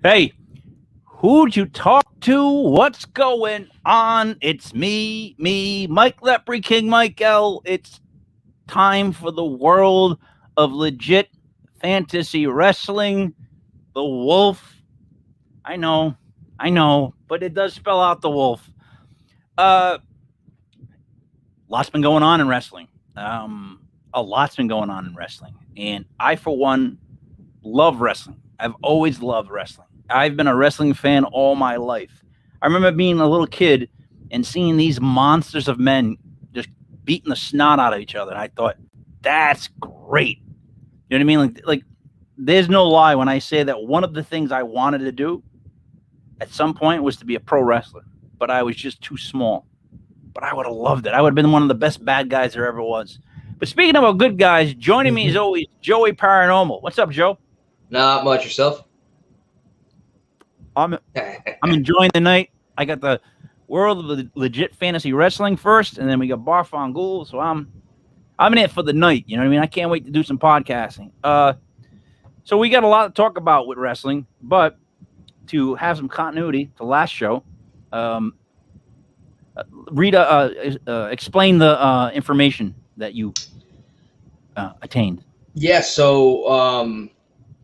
Hey, who'd you talk to? What's going on? It's me, Mike Lepre, King Mike L. It's time for the world of legit fantasy wrestling. The Wolf. I know, but it does spell out the Wolf. Lots been going on in wrestling. A lot's been going on in wrestling. And I, for one, love wrestling. I've always loved wrestling. I've been a wrestling fan all my life. I remember being a little kid and seeing these monsters of men just beating the snot out of each other. And I thought, that's great. You know what I mean? Like, there's no lie when I say that one of the things I wanted to do at some point was to be a pro wrestler, but I was just too small. But I would have loved it. I would have been one of the best bad guys there ever was. But speaking about good guys, joining me as always, Joey Paranormal. What's up, Joe? Not much. Yourself? I'm enjoying the night. I got the world of legit fantasy wrestling first, and then we got Bar Fangul. So I'm in it for the night. You know what I mean? I can't wait to do some podcasting. So we got a lot to talk about with wrestling, but to have some continuity to last show, Rita, explain the information that you attained. Yeah. So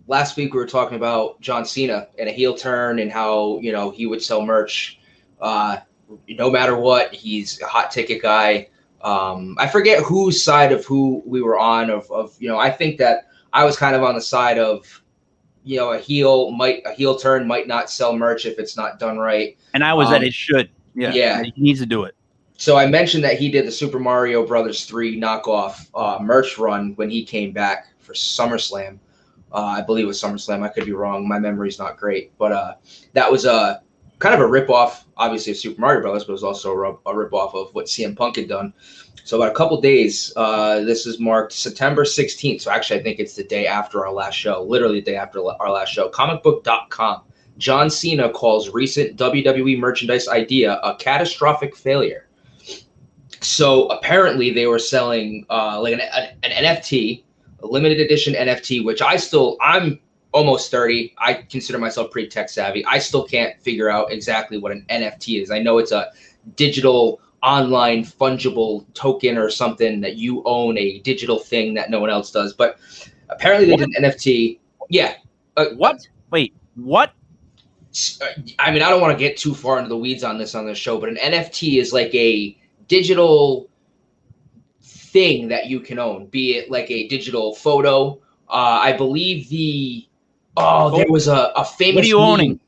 last week we were talking about John Cena and a heel turn and how, you know, he would sell merch no matter what. He's a hot ticket guy. I forget whose side of who we were on of, you know, I think that I was kind of on the side of, you know, a heel turn might not sell merch if it's not done right. And I was that it should. Yeah. He needs to do it. So I mentioned that he did the Super Mario Brothers 3 knockoff merch run when he came back for SummerSlam. I believe it was SummerSlam. I could be wrong. My memory's not great. But that was kind of a ripoff, obviously, of Super Mario Brothers, but it was also a ripoff of what CM Punk had done. So about a couple days, this is marked September 16th. So actually, I think it's the day after our last show, literally the day after our last show. Comicbook.com. John Cena calls recent WWE merchandise idea a catastrophic failure. So apparently they were selling like an NFT, a limited edition NFT, which I'm almost 30. I consider myself pretty tech savvy. I still can't figure out exactly what an NFT is. I know it's a digital online fungible token or something that you own, a digital thing that no one else does. But apparently they did an NFT. Yeah. What? Wait, what? I mean, I don't want to get too far into the weeds on this show, but an NFT is like a digital thing that you can own, be it like a digital photo. I believe there was a famous. What are you owning?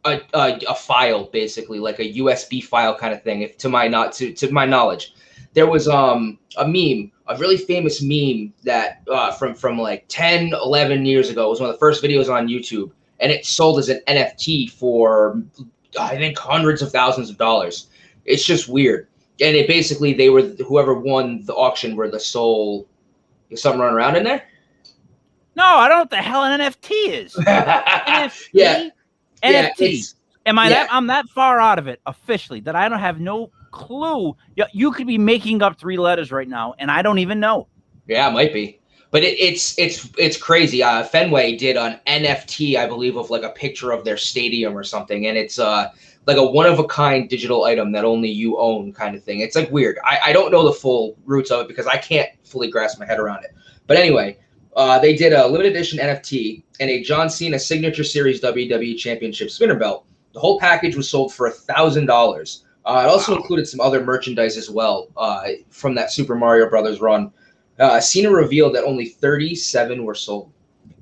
A file, basically, like a USB file kind of thing. If to my knowledge, there was a meme, a really famous meme that from like 10, 11 years ago. It was one of the first videos on YouTube, and it sold as an NFT for I think hundreds of thousands of dollars. It's just weird. And it basically, they were, whoever won the auction were the sole. Is something running around in there? No, I don't know what the hell an NFT is. NFT? Yeah. NFT. I'm that far out of it officially that I don't have no clue. You could be making up 3 letters right now, and I don't even know. Yeah, it might be. But it's crazy. Fenway did an NFT, I believe, of like a picture of their stadium or something, and it's like a one-of-a-kind digital item that only you own kind of thing. It's like weird. I don't know the full roots of it because I can't fully grasp my head around it. But anyway, they did a limited edition NFT and a John Cena Signature Series WWE Championship spinner belt. The whole package was sold for $1,000, It also included some other merchandise as well from that Super Mario Brothers run. Cena revealed that only 37 were sold.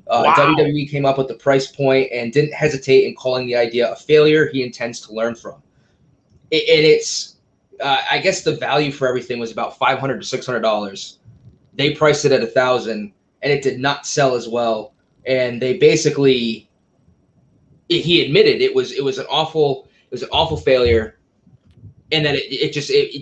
Wow. WWE came up with the price point and didn't hesitate in calling the idea a failure he intends to learn from. And it's, I guess the value for everything was about $500 to $600. They priced it at $1,000, and it did not sell as well. And they basically, he admitted it was an awful failure. And then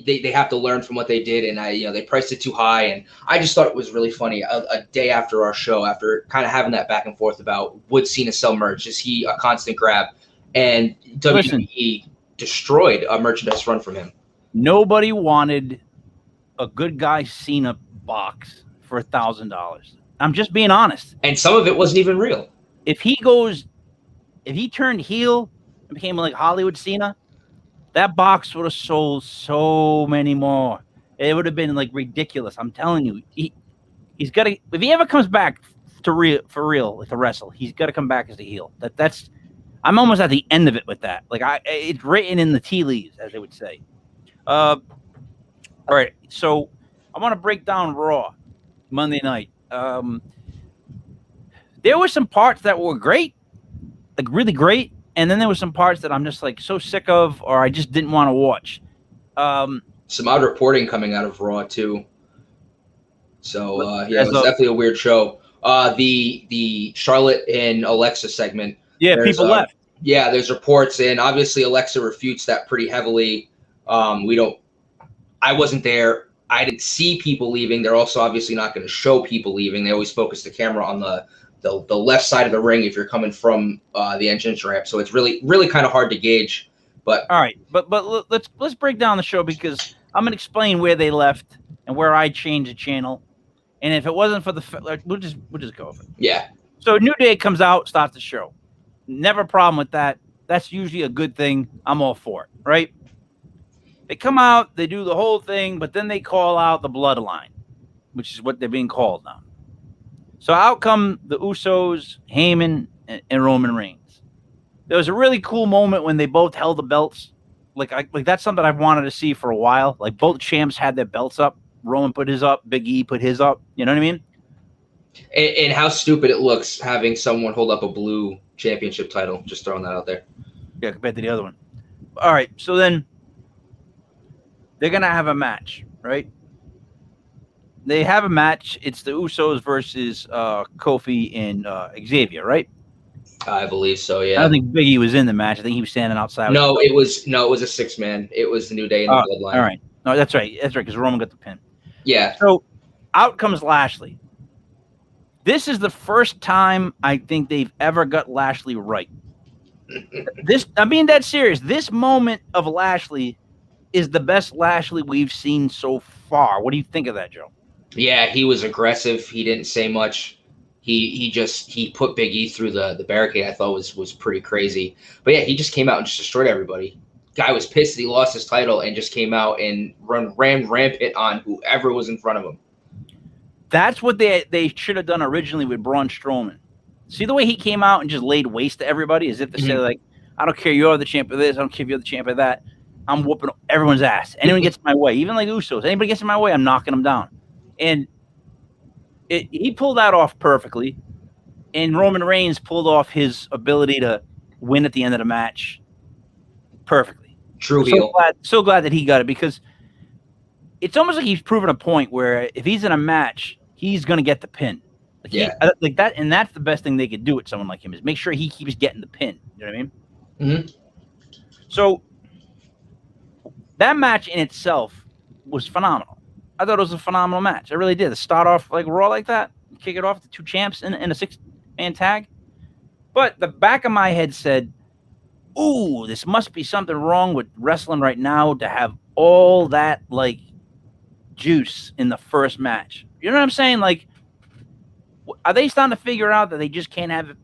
they have to learn from what they did, and they priced it too high, and I just thought it was really funny. A day after our show, after kind of having that back and forth about would Cena sell merch, is he a constant grab, and WWE destroyed a merchandise run from him. Nobody wanted a good guy Cena box for $1,000. I'm just being honest, and some of it wasn't even real. If he turned heel and became like Hollywood Cena, that box would have sold so many more. It would have been like ridiculous. I'm telling you, he's got to. If he ever comes back for real, like to wrestle, he's got to come back as a heel. That's. I'm almost at the end of it with that. Like it's written in the tea leaves, as they would say. All right, so I want to break down Raw Monday night. There were some parts that were great, like really great. And then there were some parts that I'm just like so sick of, or I just didn't want to watch. Some odd reporting coming out of Raw too. So it was definitely a weird show. The Charlotte and Alexa segment. Yeah, people left. Yeah, there's reports, and obviously Alexa refutes that pretty heavily. I wasn't there. I didn't see people leaving. They're also obviously not going to show people leaving. They always focus the camera on the left side of the ring if you're coming from the entrance ramp. So it's really, really kind of hard to gauge. But all right, but let's break down the show, because I'm gonna explain where they left and where I changed the channel. And if it wasn't for we'll just go over it. Yeah. So New Day comes out, starts the show. Never a problem with that. That's usually a good thing. I'm all for it, right? They come out, they do the whole thing, but then they call out the Bloodline, which is what they're being called now. So out come the Usos, Heyman, and Roman Reigns. There was a really cool moment when they both held the belts. Like that's something I've wanted to see for a while. Like both champs had their belts up. Roman put his up. Big E put his up. You know what I mean? And how stupid it looks having someone hold up a blue championship title. Just throwing that out there. Yeah, compared to the other one. All right, so then they're going to have a match, right? They have a match. It's the Usos versus Kofi and Xavier, right? I believe so, yeah. I don't think Big E was in the match. I think he was standing outside. No, it was a 6-man. It was the New Day and the Bloodline. All right. No, that's right. That's right, because Roman got the pin. Yeah. So out comes Lashley. This is the first time I think they've ever got Lashley right. I'm being dead serious. This moment of Lashley is the best Lashley we've seen so far. What do you think of that, Joe? Yeah, he was aggressive. He didn't say much. He put Big E through the barricade. I thought was pretty crazy. But yeah, he just came out and just destroyed everybody. Guy was pissed that he lost his title and just came out and ran rampant on whoever was in front of him. That's what they should have done originally with Braun Strowman. See the way he came out and just laid waste to everybody, as if to say, like, I don't care, you're the champ of this, I don't care if you're the champ of that. I'm whooping everyone's ass. Anyone gets in my way, even like Usos. Anybody gets in my way, I'm knocking them down. And he pulled that off perfectly. And Roman Reigns pulled off his ability to win at the end of the match perfectly. True heel. So glad that he got it, because it's almost like he's proven a point where if he's in a match, he's going to get the pin. Like that, and that's the best thing they could do with someone like him, is make sure he keeps getting the pin. You know what I mean? Mm-hmm. So that match in itself was phenomenal. I thought it was a phenomenal match. I really did. To start off like Raw like that, kick it off the two champs in a 6-man tag. But the back of my head said, "Ooh, this must be something wrong with wrestling right now to have all that like juice in the first match." You know what I'm saying? Like, are they starting to figure out that they just can't have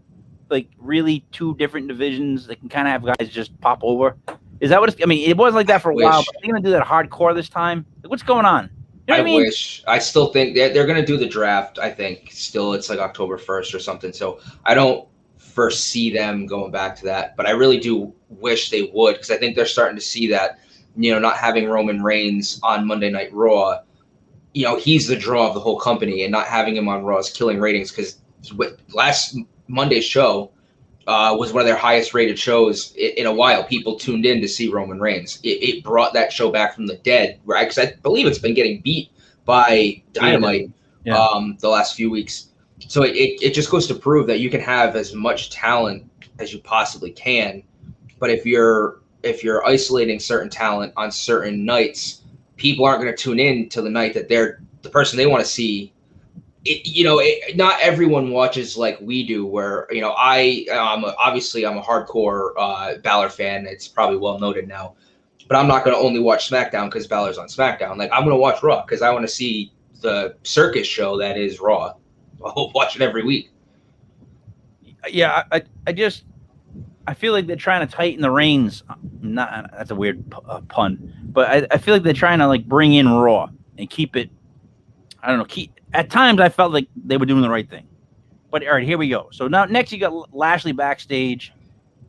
like really two different divisions? They can kind of have guys just pop over. Is that what it's? I mean, it was like that for a while, but they're going to do that hardcore this time. Like, what's going on? You know what I mean? Wish. I still think they're going to do the draft. I think still it's like October 1st or something. So I don't foresee them going back to that, but I really do wish they would, because I think they're starting to see that not having Roman Reigns on Monday Night Raw, he's the draw of the whole company, and not having him on Raw is killing ratings, because last Monday's show was one of their highest rated shows in a while. People tuned in to see Roman Reigns. It brought that show back from the dead, right? Because I believe it's been getting beat by Dynamite the last few weeks. So it just goes to prove that you can have as much talent as you possibly can, but if you're isolating certain talent on certain nights, people aren't going to tune in to the night that they're the person they want to see. Not everyone watches like we do, where I'm a hardcore Balor fan. It's probably well noted now, but I'm not going to only watch SmackDown because Balor's on SmackDown. Like, I'm going to watch Raw because I want to see the circus show that is Raw. I'll watch it every week. Yeah, I feel like they're trying to tighten the reins. That's a weird pun, but I feel like they're trying to like bring in Raw and keep it. I don't know. At times I felt like they were doing the right thing, but all right, here we go. So now next you got Lashley backstage.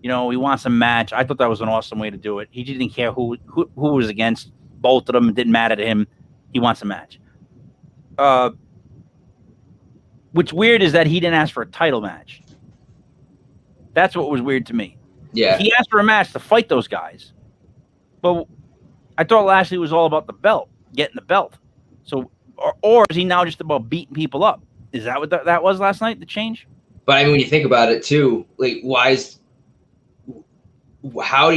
He wants a match. I thought that was an awesome way to do it. He didn't care who was against both of them. It didn't matter to him. He wants a match. What's weird is that he didn't ask for a title match. That's what was weird to me. Yeah. He asked for a match to fight those guys. But I thought Lashley was all about the belt, getting the belt. So, or is he now just about beating people up? Is that what that was last night, the change? But I mean, when you think about it too, like, how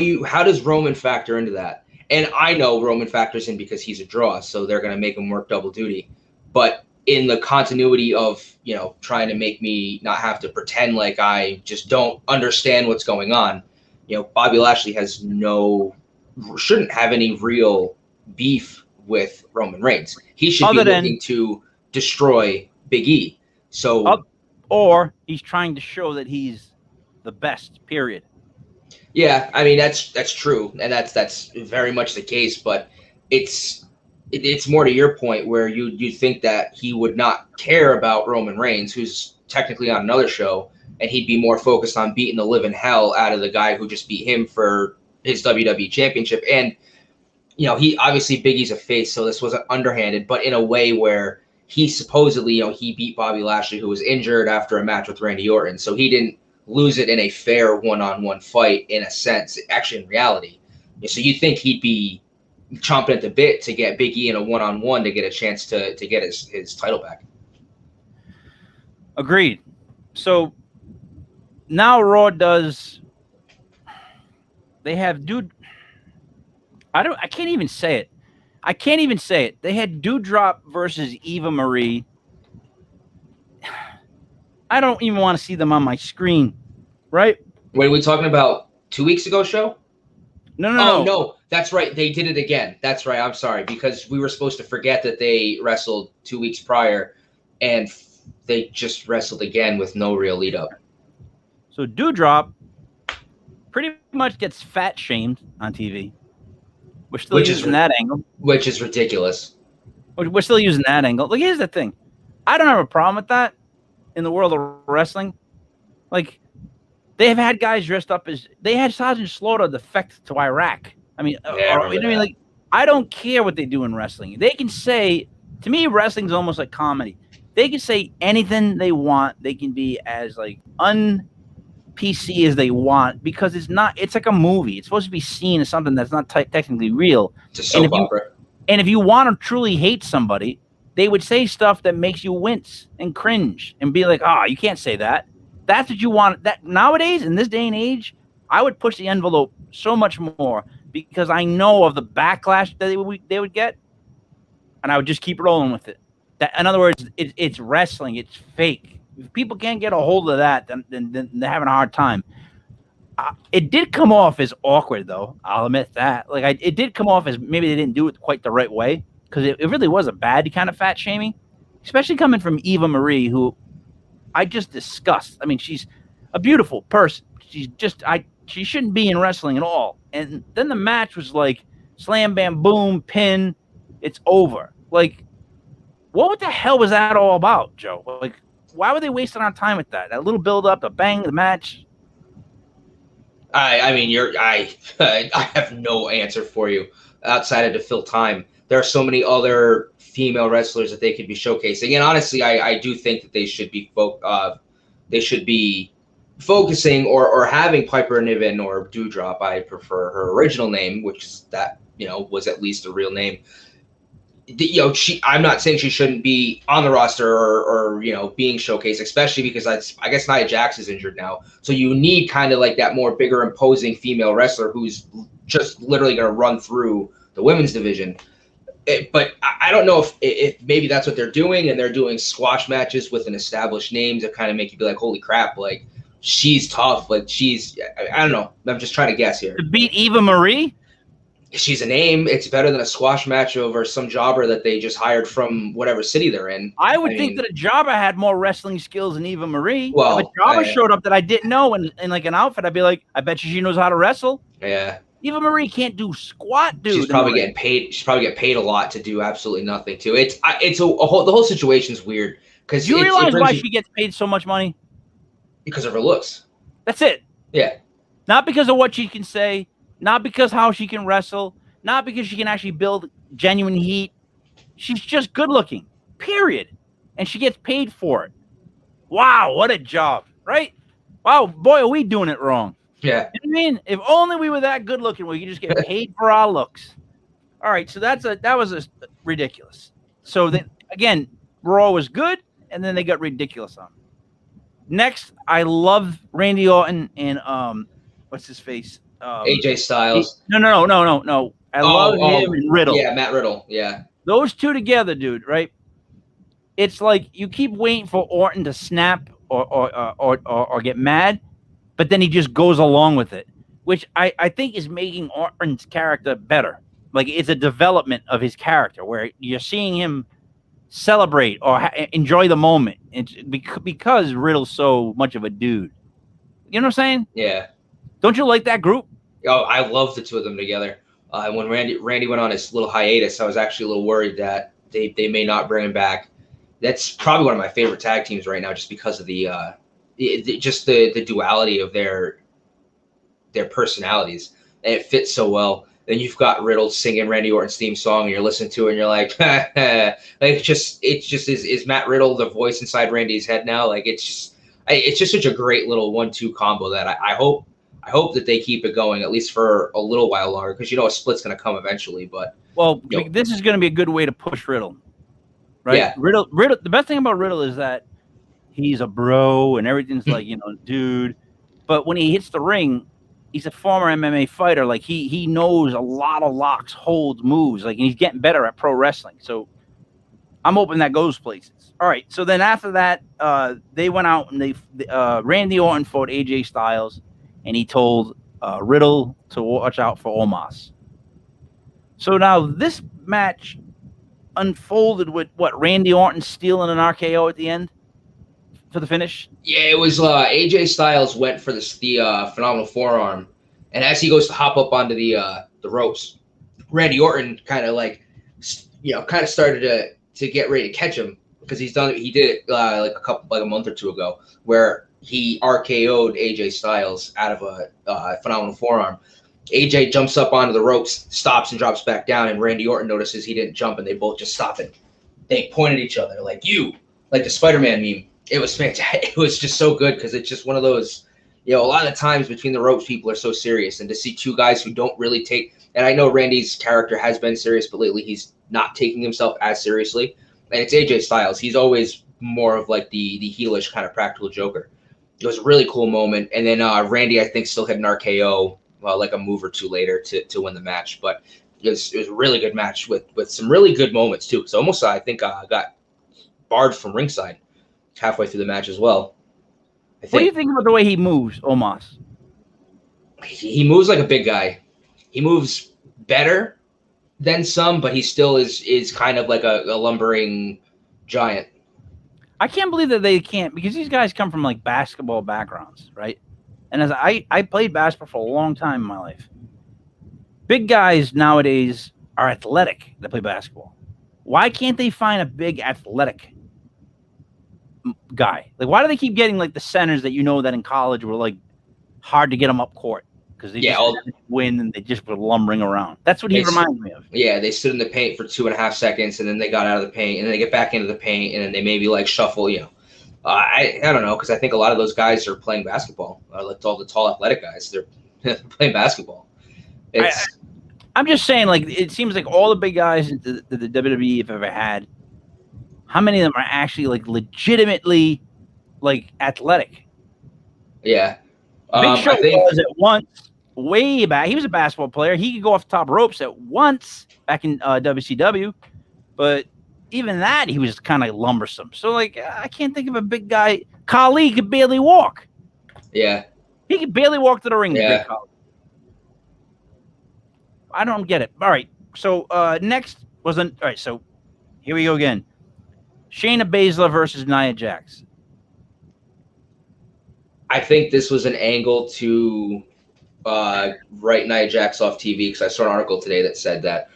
does Roman factor into that? And I know Roman factors in because he's a draw, so they're going to make him work double duty. But in the continuity of, trying to make me not have to pretend like I just don't understand what's going on, Bobby Lashley shouldn't have any real beef with Roman Reigns. He should be looking to destroy Big E. Or he's trying to show that he's the best, period. Yeah, I mean, that's true, and that's very much the case, but it's more to your point where you think that he would not care about Roman Reigns, who's technically on another show, and he'd be more focused on beating the living hell out of the guy who just beat him for his WWE championship. And, he obviously, Big E's a face, so this wasn't underhanded, but in a way where he supposedly, he beat Bobby Lashley, who was injured after a match with Randy Orton. So he didn't lose it in a fair one-on-one fight, in a sense, actually in reality. So you think he'd be chomping at the bit to get Big E in a one-on-one to get a chance to get his title back. Agreed. So now Raw they have I can't even say it. They had Doudrop versus Eva Marie. I don't even want to see them on my screen, right? Wait, are we talking about 2 weeks ago show? No. That's right. They did it again. That's right. I'm sorry, because we were supposed to forget that they wrestled 2 weeks prior, and they just wrestled again with no real lead up. So Doudrop pretty much gets fat shamed on TV. We're still using that angle. Which is ridiculous. We're still using that angle. Like, here's the thing. I don't have a problem with that in the world of wrestling. Like, they have had guys dressed up as... They had Sergeant Slaughter defect to Iraq. I mean, I don't care what they do in wrestling. They can say... To me, wrestling's almost like comedy. They can say anything they want. They can be as, like, un-PC as they want, because it's like a movie. It's supposed to be seen as something that's not technically real. It's a soap opera. And if you want to truly hate somebody, they would say stuff that makes you wince and cringe and be like, you can't say that. That's what you want. That nowadays, in this day and age, I would push the envelope so much more, because I know of the backlash that they would get, and I would just keep rolling with it. In other words, it's wrestling. It's fake. If people can't get a hold of that, then they're having a hard time. It did come off as awkward, though. I'll admit that. Like, it did come off as maybe they didn't do it quite the right way, because it really was a bad kind of fat shaming, especially coming from Eva Marie, who I just disgust. I mean, she's a beautiful person. She shouldn't be in wrestling at all. And then the match was like slam, bam, boom, pin. It's over. Like, what the hell was that all about, Joe? Like, why were they wasting our time with that? That little build up, the bang, the match. I mean, I have no answer for you. outside of to fill time. There are so many other female wrestlers that they could be showcasing. And honestly, I do think that they should be focusing or having Piper Niven or Doudrop. I prefer her original name, which is that, was at least a real name. I'm not saying she shouldn't be on the roster or being showcased, especially because I guess Nia Jax is injured now. So you need kind of like that more bigger, imposing female wrestler who's just literally going to run through the women's division. But I don't know if maybe that's what they're doing, and they're doing squash matches with an established name to kind of make you be like, holy crap, like she's tough. Like I don't know. I'm just trying to guess here. To beat Eva Marie? She's a name. It's better than a squash match over some jobber that they just hired from whatever city they're in. I think that a jobber had more wrestling skills than Eva Marie. Well, if a jobber showed up that I didn't know in like an outfit, I'd be like, I bet you she knows how to wrestle. Yeah. Eva Marie can't do squat, dude. She's probably getting paid. She's probably getting paid a lot to do absolutely nothing too. The whole situation's weird because you realize why she gets paid so much money? Because of her looks. That's it. Yeah. Not because of what she can say. Not because how she can wrestle, not because she can actually build genuine heat. She's just good looking, period. And she gets paid for it. Wow, what a job, right? Wow, boy, are we doing it wrong. Yeah. You know what I mean? If only we were that good looking, we could just get paid for our looks. All right, so that was ridiculous. So then again, Raw was good, and then they got ridiculous on. Next, I love Randy Orton and what's his face? AJ Styles. No. I love him and Riddle. Yeah, Matt Riddle. Yeah. Those two together, dude, right? It's like you keep waiting for Orton to snap or get mad, but then he just goes along with it, which I think is making Orton's character better. Like it's a development of his character where you're seeing him celebrate or enjoy the moment. It's because Riddle's so much of a dude. You know what I'm saying? Yeah. Don't you like that group? Oh, I love the two of them together. When Randy went on his little hiatus, I was actually a little worried that they may not bring him back. That's probably one of my favorite tag teams right now, just because of the duality of their personalities, and it fits so well. Then you've got Riddle singing Randy Orton's theme song, and you're listening to it, and you're like, like it's just is Matt Riddle the voice inside Randy's head now? Like it's just such a great little 1-2 combo that I hope that they keep it going at least for a little while longer, because a split's going to come eventually. But this is going to be a good way to push Riddle, right? Yeah. Riddle. The best thing about Riddle is that he's a bro and everything's like dude. But when he hits the ring, he's a former MMA fighter. Like he knows a lot of locks, holds, moves. Like, and he's getting better at pro wrestling. So I'm hoping that goes places. All right. So then after that, they went out and Randy Orton fought AJ Styles. And he told Riddle to watch out for Omos. So now this match unfolded with Randy Orton stealing an RKO at the end for the finish? Yeah, it was AJ Styles went for the phenomenal forearm. And as he goes to hop up onto the ropes, Randy Orton kind of started to get ready to catch him, because he did it like a month or two ago, where he RKO'd AJ Styles out of a phenomenal forearm. AJ jumps up onto the ropes, stops and drops back down, and Randy Orton notices he didn't jump, and they both just stop it. They point at each other like the Spider-Man meme. It was fantastic. It was just so good, because it's just one of those, a lot of the times between the ropes, people are so serious, and to see two guys who don't really take, and I know Randy's character has been serious, but lately he's not taking himself as seriously. And it's AJ Styles. He's always more of like the heelish kind of practical joker. It was a really cool moment. And then Randy, I think, still had an RKO like a move or two later to win the match. But it was a really good match with some really good moments too. So almost I think got barred from ringside halfway through the match as well. What do you think about the way he moves, Omos? He moves like a big guy. He moves better than some, but he still is kind of like a lumbering giant. I can't believe that they can't, because these guys come from like basketball backgrounds, right? And as I played basketball for a long time in my life. Big guys nowadays are athletic that play basketball. Why can't they find a big athletic guy? Like, why do they keep getting like the centers that that in college were like hard to get them up court? because they Yeah, just didn't win and they just were lumbering around. That's what he reminds me of. Yeah, they stood in the paint for 2.5 seconds, and then they got out of the paint, and then they get back into the paint, and then they maybe like shuffle. I don't know, because I think a lot of those guys are playing basketball. Like all the tall athletic guys, they're playing basketball. I'm just saying, like, it seems like all the big guys that the WWE have ever had, how many of them are actually like legitimately like athletic? Yeah. Big Show I think was at once way back. He was a basketball player. He could go off the top ropes at once back in WCW, but even that he was kind of lumbersome. So like I can't think of a big guy. Khali could barely walk. Yeah. He could barely walk to the ring. Yeah. Big Khali. I don't get it. All right. So next was all right. So here we go again. Shayna Baszler versus Nia Jax. I think this was an angle to write Nia Jax off TV, because I saw an article today that said that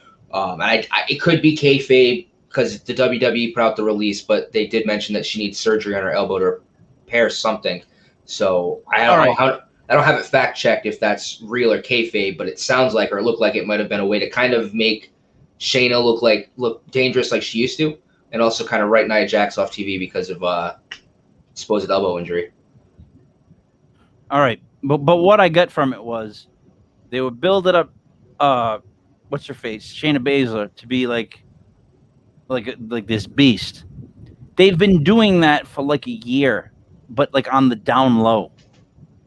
it could be kayfabe because the WWE put out the release, but they did mention that she needs surgery on her elbow to repair something. So I don't have it fact checked if that's real or kayfabe, but it sounds like, or it looked like it might have been a way to kind of make Shayna look dangerous like she used to, and also kind of write Nia Jax off TV because of supposed elbow injury. All right, but what I got from it was they would build it up. What's her face, Shayna Baszler, to be like this beast. They've been doing that for like a year, but like on the down low.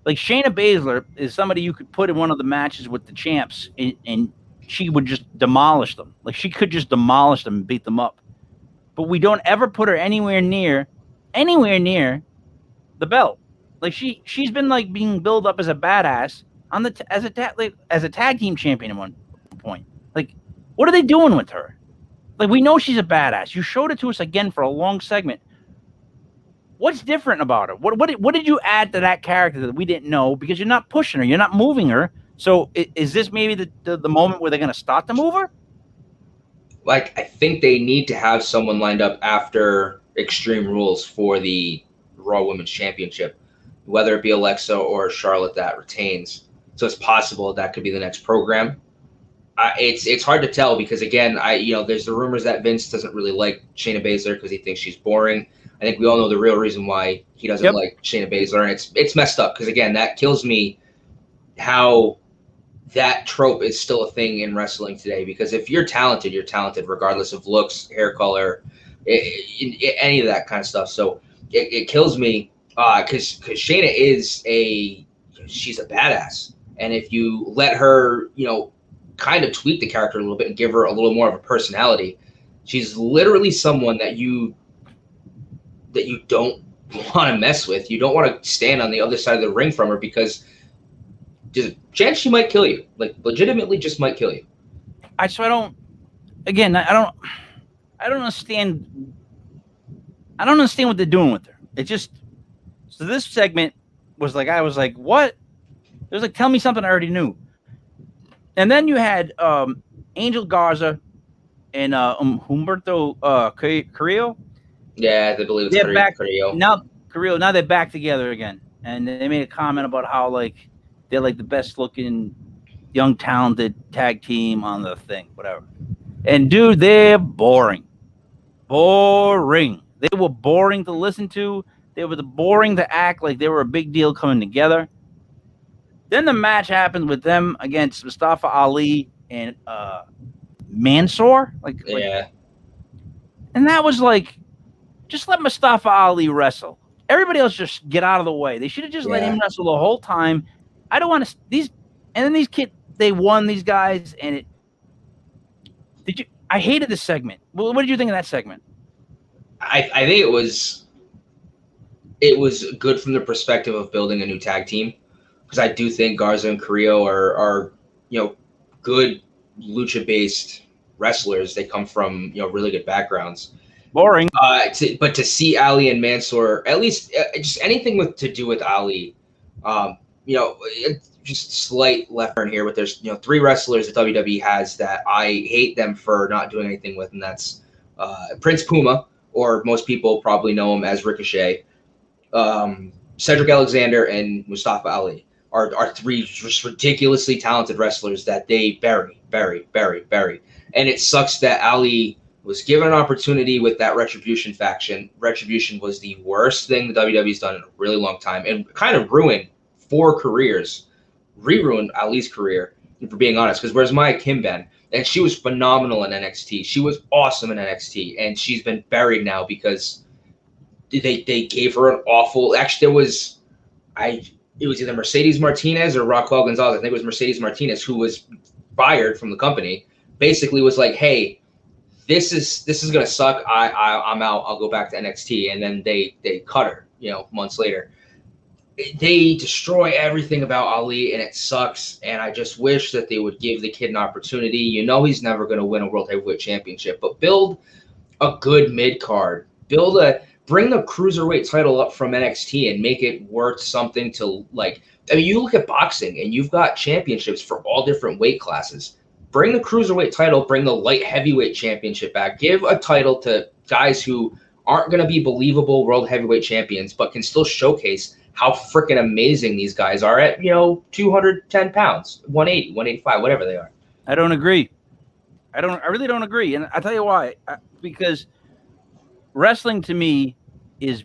Like Shayna Baszler is somebody you could put in one of the matches with the champs, and she would just demolish them. Like she could just demolish them and beat them up. But we don't ever put her anywhere near the belt. Like she's been like being built up as a badass on as a tag team champion at one point. Like, what are they doing with her? Like, we know she's a badass. You showed it to us again for a long segment. What's different about her? What did you add to that character that we didn't know? Because you're not pushing her, you're not moving her. So is this maybe the moment where they're going to start to move her? Like, I think they need to have someone lined up after Extreme Rules for the Raw Women's Championship, whether it be Alexa or Charlotte that retains. So it's possible that could be the next program. It's hard to tell because, again, there's the rumors that Vince doesn't really like Shayna Baszler because he thinks she's boring. I think we all know the real reason why he doesn't like Shayna Baszler, and it's messed up because, again, that kills me how that trope is still a thing in wrestling today. Because if you're talented regardless of looks, hair color, any of that kind of stuff. So it kills me because Shayna she's a badass, and if you let her, kind of tweak the character a little bit and give her a little more of a personality, she's literally someone that you don't want to mess with. You don't want to stand on the other side of the ring from her because there's a chance she might kill you. Like, legitimately just might kill you. I don't understand. I don't understand what they're doing with her. It just, so this segment was like, I was like, what? It was like, tell me something I already knew. And then you had Angel Garza and Humberto Carrillo. Yeah, I believe it's Carrillo. Now they're back together again. And they made a comment about how like they're like the best looking young talented tag team on the thing, whatever. And dude, they're boring. They were boring to listen to. They were boring to act like they were a big deal coming together. Then the match happened with them against Mustafa Ali and Mansoor. And that was like, just let Mustafa Ali wrestle. Everybody else just get out of the way. They should have just let him wrestle the whole time. I don't want to and then these kids, they won these guys, and I hated this segment. Well, what did you think of that segment? I think it was good from the perspective of building a new tag team, because I do think Garza and Carrillo are good lucha-based wrestlers. They come from really good backgrounds. Boring. But to see Ali and Mansoor, at least just anything to do with Ali, just slight left turn here. But there's 3 wrestlers that WWE has that I hate them for not doing anything with, and that's Prince Puma, or most people probably know him as Ricochet, Cedric Alexander, and Mustafa Ali are three just ridiculously talented wrestlers that they bury. And it sucks that Ali was given an opportunity with that Retribution faction. Retribution was the worst thing the WWE's done in a really long time and kind of ruined 4 careers, re-ruined Ali's career, for being honest, because where's Maya Kim been? And she was phenomenal in NXT. She was awesome in NXT, and she's been buried now because they gave her an awful. Actually, it was either Mercedes Martinez or Raquel Gonzalez. I think it was Mercedes Martinez who was fired from the company. Basically, was like, "Hey, this is gonna suck. I'm out. I'll go back to NXT." And then they cut her. Months later. They destroy everything about Ali, and it sucks. And I just wish that they would give the kid an opportunity. He's never going to win a World Heavyweight Championship, but build a good mid card. Bring the cruiserweight title up from NXT and make it worth something to like. I mean, you look at boxing, and you've got championships for all different weight classes. Bring the cruiserweight title. Bring the light heavyweight championship back. Give a title to guys who aren't going to be believable World Heavyweight champions, but can still showcase how freaking amazing these guys are at, 210 pounds, 180, 185, whatever they are. I don't agree. I really don't agree. And I'll tell you why. Because wrestling to me is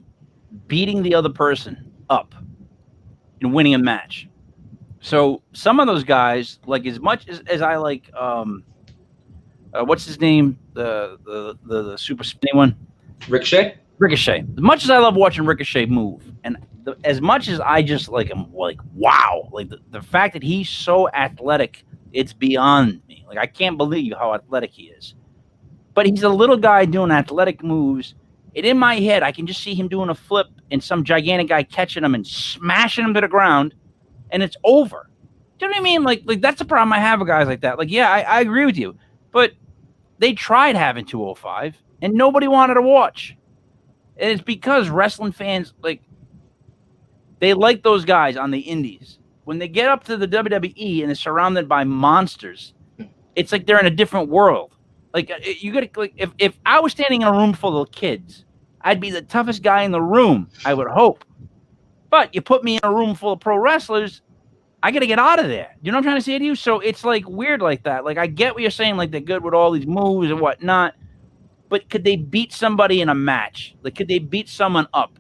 beating the other person up and winning a match. So some of those guys, like as much as I like, what's his name? The super spinny one? Ricochet. As much as I love watching Ricochet move, and as much as I just like him, like wow, like the fact that he's so athletic, it's beyond me. Like I can't believe how athletic he is. But he's a little guy doing athletic moves, and in my head, I can just see him doing a flip and some gigantic guy catching him and smashing him to the ground, and it's over. Do you know what I mean? Like that's the problem I have with guys like that. Like yeah, I agree with you, but they tried having 205, and nobody wanted to watch. And it's because wrestling fans, they like those guys on the indies. When they get up to the WWE and they're surrounded by monsters, it's like they're in a different world. Like you got to, if I was standing in a room full of kids, I'd be the toughest guy in the room, I would hope. But you put me in a room full of pro wrestlers, I got to get out of there. You know what I'm trying to say to you? So it's like weird like that. Like I get what you're saying, like they're good with all these moves and whatnot. But could they beat somebody in a match? Like, could they beat someone up?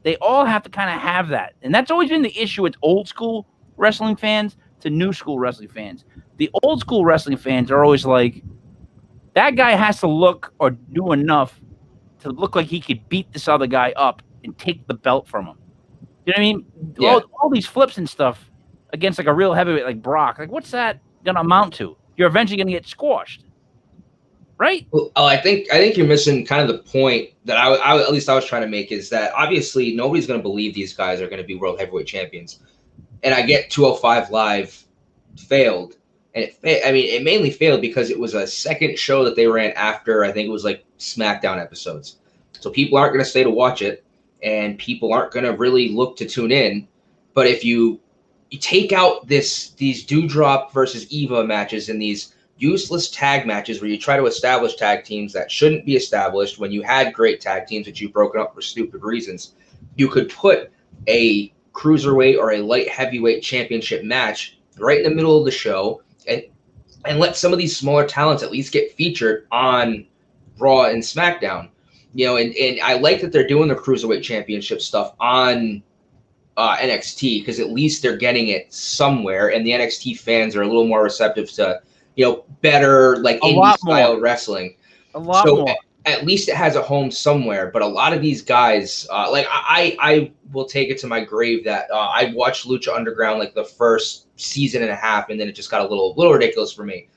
They all have to kind of have that. And that's always been the issue with old school wrestling fans to new school wrestling fans. The old school wrestling fans are always like, that guy has to look or do enough to look like he could beat this other guy up and take the belt from him. You know what I mean? Yeah. All these flips and stuff against like a real heavyweight like Brock. Like, what's that going to amount to? You're eventually going to get squashed. Right? Well, I think you're missing kind of the point that I at least I was trying to make is that obviously nobody's going to believe these guys are going to be World Heavyweight champions. And I get 205 Live failed. And it mainly failed because it was a second show that they ran after, I think it was like SmackDown episodes. So people aren't going to stay to watch it, and people aren't going to really look to tune in. But if you take out these Doudrop versus Eva matches and these useless tag matches where you try to establish tag teams that shouldn't be established when you had great tag teams that you've broken up for stupid reasons, you could put a cruiserweight or a light heavyweight championship match right in the middle of the show and let some of these smaller talents at least get featured on Raw and SmackDown. And I like that they're doing the cruiserweight championship stuff on NXT because at least they're getting it somewhere, and the NXT fans are a little more receptive to better like indie style wrestling. A lot more. At least it has a home somewhere. But a lot of these guys, I will take it to my grave that I watched Lucha Underground like the first season and a half, and then it just got a little ridiculous for me.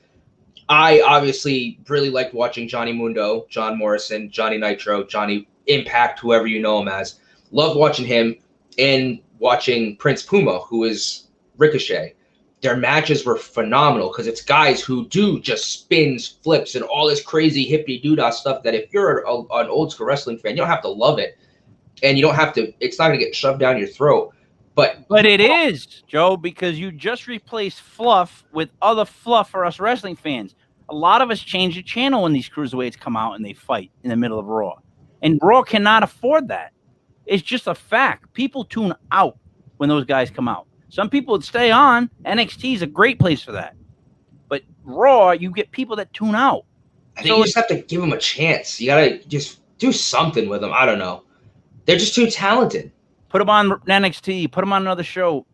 I obviously really liked watching Johnny Mundo, John Morrison, Johnny Nitro, Johnny Impact, whoever you know him as. Loved watching him and watching Prince Puma, who is Ricochet. Their matches were phenomenal because it's guys who do just spins, flips, and all this crazy hippity-doo-dah stuff that if you're an old-school wrestling fan, you don't have to love it. And you don't have to – it's not going to get shoved down your throat. But it is, Joe, because you just replaced fluff with other fluff for us wrestling fans. A lot of us change the channel when these cruiserweights come out and they fight in the middle of Raw. And Raw cannot afford that. It's just a fact. People tune out when those guys come out. Some people would stay on. NXT is a great place for that. But Raw, you get people that tune out. I think you just have to give them a chance. You gotta just do something with them. I don't know. They're just too talented. Put them on NXT. Put them on another show.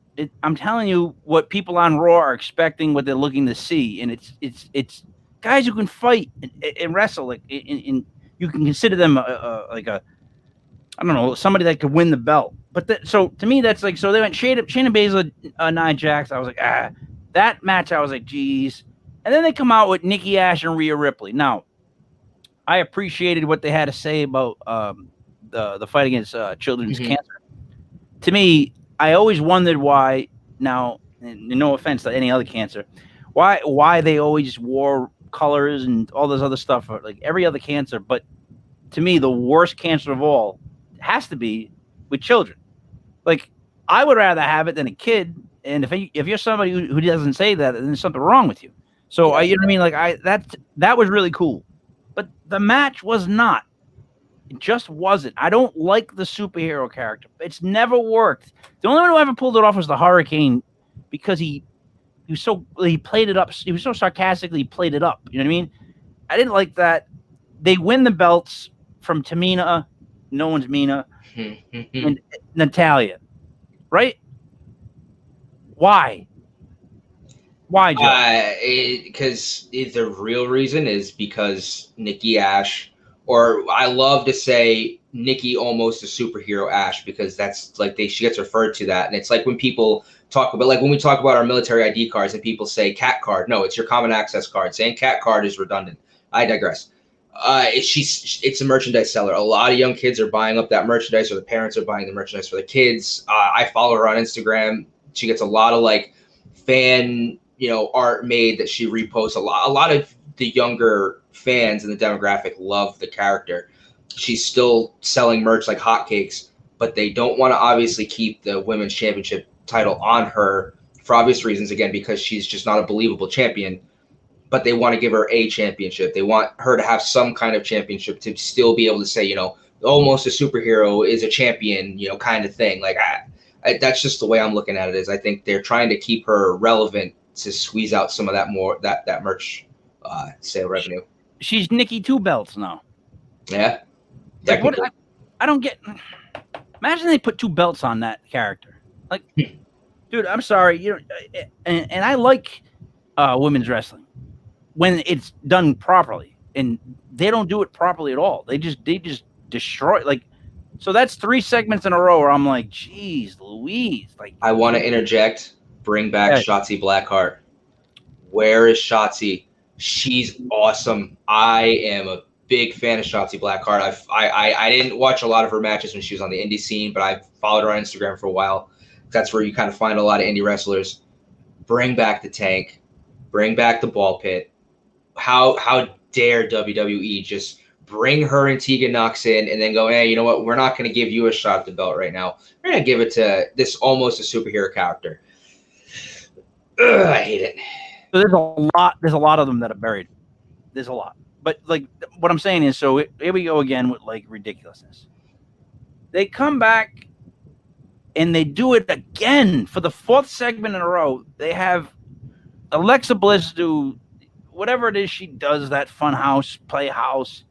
I'm telling you what people on Raw are expecting, what they're looking to see, and it's guys who can fight and wrestle. Like, you can consider them like a, I don't know, somebody that could win the belt. But so to me, that's like, so they went Shayna Baszler, Nia Jax. I was like, that match. I was like, geez. And then they come out with Nikki Ash and Rhea Ripley. Now, I appreciated what they had to say about the fight against children's cancer. To me, I always wondered why. Now, no offense to any other cancer, why they always wore colors and all this other stuff, like every other cancer. But to me, the worst cancer of all has to be with children. Like, I would rather have it than a kid. And if you're somebody who doesn't say that, then there's something wrong with you. So you know what I mean? Like, that was really cool, but the match was not. It just wasn't. I don't like the superhero character. It's never worked. The only one who ever pulled it off was the Hurricane, because he played it up. He was so sarcastically played it up. You know what I mean? I didn't like that. They win the belts from Tamina, no one's Mina, and Natalia, right? Why? Why, Joe? Because the real reason is because Nikki Ash, or I love to say Nikki almost a superhero Ash, because that's like she gets referred to that. And it's like when people talk about, like when we talk about our military ID cards and people say cat card. No, it's your common access card. Saying cat card is redundant. I digress. It's a merchandise seller. A lot of young kids are buying up that merchandise, or the parents are buying the merchandise for the kids. I follow her on Instagram. She gets a lot of like fan, art made that she reposts. A lot of the younger fans in the demographic love the character. She's still selling merch like hotcakes, but they don't want to obviously keep the women's championship title on her for obvious reasons. Again, because she's just not a believable champion, but they want to give her a championship. They want her to have some kind of championship to still be able to say, almost a superhero is a champion, kind of thing. Like, that's just the way I'm looking at it. Is I think they're trying to keep her relevant to squeeze out some of that that merch sale revenue. She's Nikki Two Belts now. Yeah. Like, what, I don't get. Imagine they put two belts on that character. Like, dude, I'm sorry, and I like women's wrestling when it's done properly, and they don't do it properly at all. They just destroy. Like, so that's 3 segments in a row where I'm like, geez, Louise. Like, I want to interject. Bring back Shotzi Blackheart. Where is Shotzi? She's awesome. I am a big fan of Shotzi Blackheart. I didn't watch a lot of her matches when she was on the indie scene, but I followed her on Instagram for a while. That's where you kind of find a lot of indie wrestlers. Bring back the Tank. Bring back the Ball Pit. How dare WWE just bring her and Tegan Knox in and then go, hey, you know what? We're not going to give you a shot at the belt right now. We're going to give it to this almost a superhero character. Ugh, I hate it. So there's a lot of them that are buried. There's a lot. But like what I'm saying is, so here we go again with like ridiculousness. They come back and they do it again for the 4th segment in a row. They have Alexa Bliss do whatever it is she does, that Funhouse Playhouse.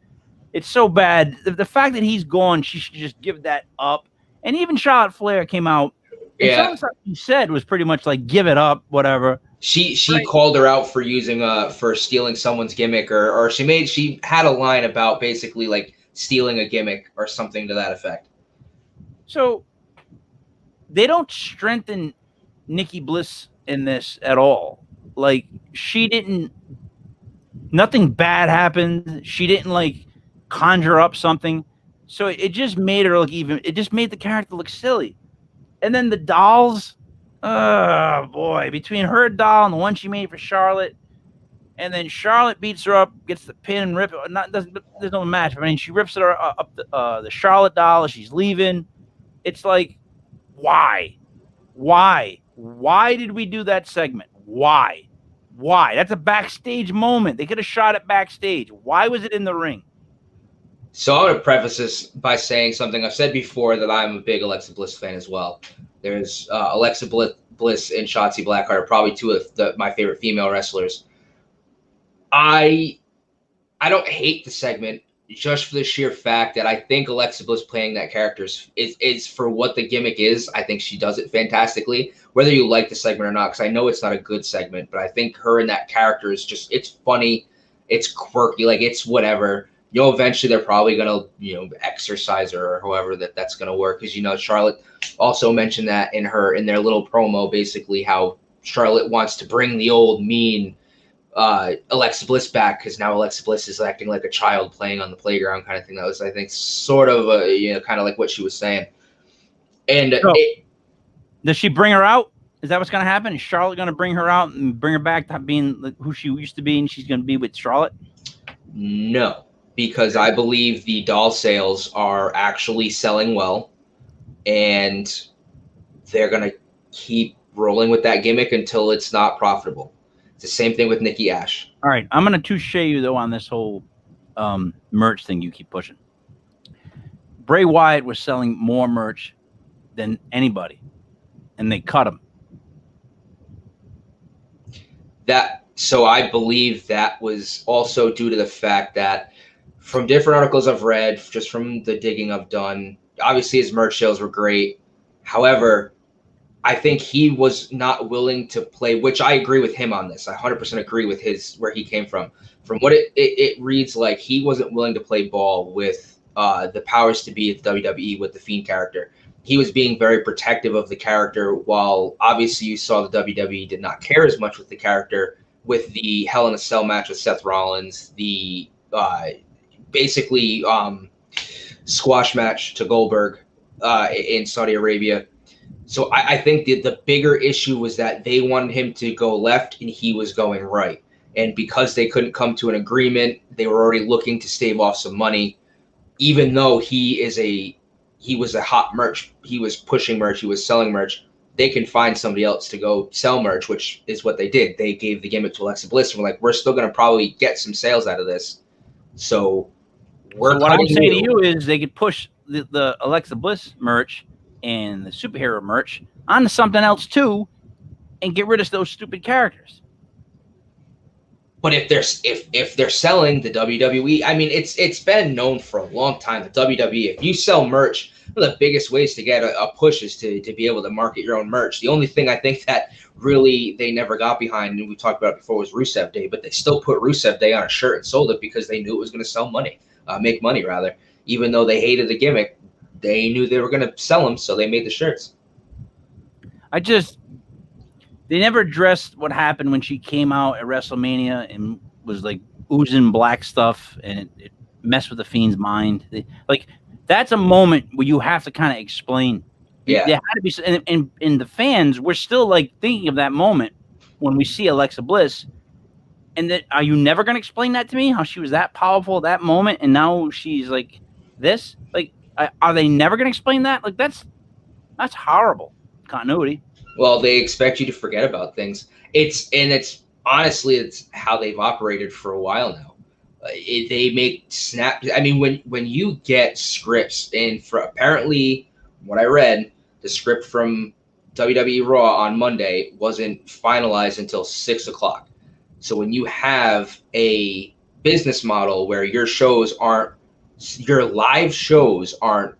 It's so bad. The fact that he's gone, she should just give that up. And even Charlotte Flair came out. And some of the stuff she said was pretty much like, give it up, whatever. She called her out for using for stealing someone's gimmick, or she had a line about basically like stealing a gimmick or something to that effect. So they don't strengthen Nikki Bliss in this at all. Like, nothing bad happened. She didn't like conjure up something. So it just made her it just made the character look silly. And then the dolls, oh boy, between her doll and the one she made for Charlotte, and then Charlotte beats her up, gets the pin and rip it. There's no match. I mean, she rips her up the Charlotte doll as she's leaving. It's like, why? Why did we do that segment? Why? That's a backstage moment. They could have shot it backstage. Why was it in the ring? So I'm going to preface this by saying something I've said before, that I'm a big Alexa Bliss fan as well. There's Alexa Bliss and Shotzi Blackheart are probably two of my favorite female wrestlers. I don't hate the segment just for the sheer fact that I think Alexa Bliss playing that character is for what the gimmick is. I think she does it fantastically, whether you like the segment or not, because I know it's not a good segment, but I think her and that character is just, it's funny, it's quirky, like it's whatever. You know, eventually they're probably going to, exercise her or however that's going to work. Because, Charlotte also mentioned that in their little promo, basically how Charlotte wants to bring the old mean Alexa Bliss back, because now Alexa Bliss is acting like a child playing on the playground kind of thing. That was, I think, sort of kind of like what she was saying. And does she bring her out? Is that what's going to happen? Is Charlotte going to bring her out and bring her back to being who she used to be, and she's going to be with Charlotte? No, because I believe the doll sales are actually selling well, and they're going to keep rolling with that gimmick until it's not profitable. It's the same thing with Nikki Ash. All right, I'm going to touche you, though, on this whole merch thing you keep pushing. Bray Wyatt was selling more merch than anybody, and they cut him. So I believe that was also due to the fact that from different articles I've read, just from the digging I've done, obviously his merch sales were great. However, I think he was not willing to play, which I agree with him on this. I 100% agree with where he came from. From what it reads like, he wasn't willing to play ball with the powers to be at the WWE with the Fiend character. He was being very protective of the character, while obviously you saw the WWE did not care as much with the character with the Hell in a Cell match with Seth Rollins, the basically squash match to Goldberg in Saudi Arabia. So I think the bigger issue was that they wanted him to go left and he was going right. And because they couldn't come to an agreement, they were already looking to stave off some money, even though he was a hot merch. He was pushing merch. He was selling merch. They can find somebody else to go sell merch, which is what they did. They gave the gimmick to Alexa Bliss and were like, we're still going to probably get some sales out of this. So what I'm saying to you is they could push the Alexa Bliss merch and the superhero merch onto something else too, and get rid of those stupid characters. But if they're selling the WWE, I mean, it's been known for a long time, the WWE, if you sell merch, one of the biggest ways to get a push is to be able to market your own merch. The only thing I think that really they never got behind, and we talked about it before, was Rusev Day, but they still put Rusev Day on a shirt and sold it because they knew it was going to sell money, make money rather. Even though they hated the gimmick, they knew they were going to sell them, so they made the shirts. They never addressed what happened when she came out at WrestleMania and was like oozing black stuff, and it messed with the Fiend's mind. That's a moment where you have to kind of explain. Yeah. There had to be, and the fans, we're still like thinking of that moment when we see Alexa Bliss. And that, are you never going to explain that to me? How she was that powerful at that moment, and now she's like this? Like, are they never going to explain that? Like, that's horrible continuity. Well, they expect you to forget about things. It's honestly, it's how they've operated for a while now. They make snap. I mean, when you get scripts, and for apparently what I read, the script from WWE Raw on Monday wasn't finalized until 6 o'clock. So when you have a business model where your live shows aren't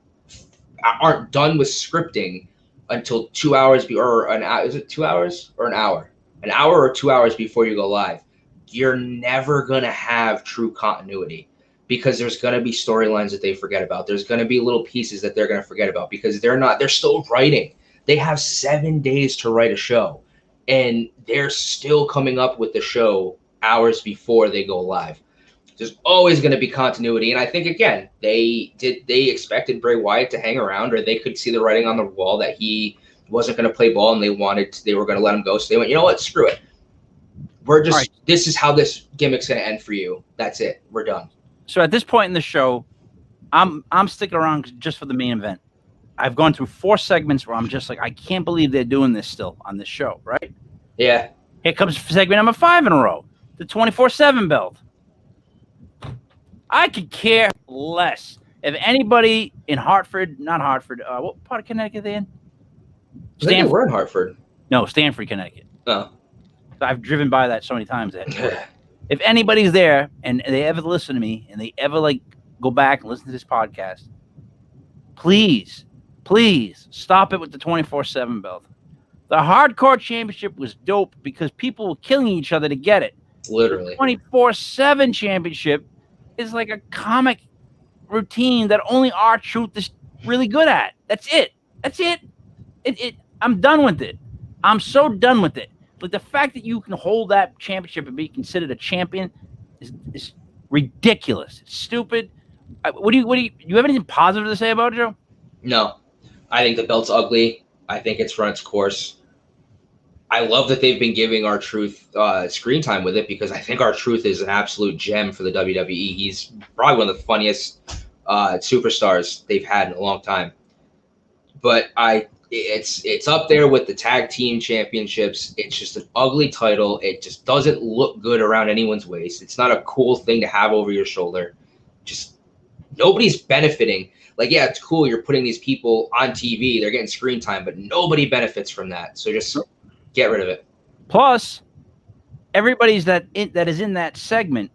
done with scripting until 2 hours or an hour. Is it 2 hours or an hour? An hour or 2 hours before you go live. You're never going to have true continuity, because there's going to be storylines that they forget about. There's going to be little pieces that they're going to forget about because they're still writing. They have 7 days to write a show, and they're still coming up with the show hours before they go live. There's always going to be continuity. And I think, again, they expected Bray Wyatt to hang around, or they could see the writing on the wall that he wasn't going to play ball and they were going to let him go. So they went, you know what? Screw it. This is how this gimmick's going to end for you. That's it. We're done. So at this point in the show, I'm sticking around just for the main event. I've gone through 4 segments where I'm just like, I can't believe they're doing this still on this show, right? Yeah. Here comes segment number 5 in a row, the 24/7 belt. I could care less if anybody in Hartford, not Hartford, what part of Connecticut are they in? I think they were in Hartford. No, Stanford, Connecticut. Oh. I've driven by that so many times. If anybody's there and they ever listen to me and they ever like go back and listen to this podcast, please stop it with the 24/7 belt. The Hardcore Championship was dope because people were killing each other to get it. Literally. The 24/7 Championship is like a comic routine that only R-Truth is really good at. That's it. I'm done with it. I'm so done with it. Like the fact that you can hold that championship and be considered a champion is ridiculous. It's stupid. What do you have anything positive to say about it, Joe? No, I think the belt's ugly. I think it's run its course. I love that they've been giving R-Truth screen time with it because I think R-Truth is an absolute gem for the WWE. He's probably one of the funniest superstars they've had in a long time. But it's up there with the tag team championships. It's just an ugly title. It just doesn't look good around anyone's waist. It's not a cool thing to have over your shoulder. Just nobody's benefiting. Like, yeah, it's cool. You're putting these people on TV. They're getting screen time, but nobody benefits from that. So just get rid of it. Plus, everybody's that is in that segment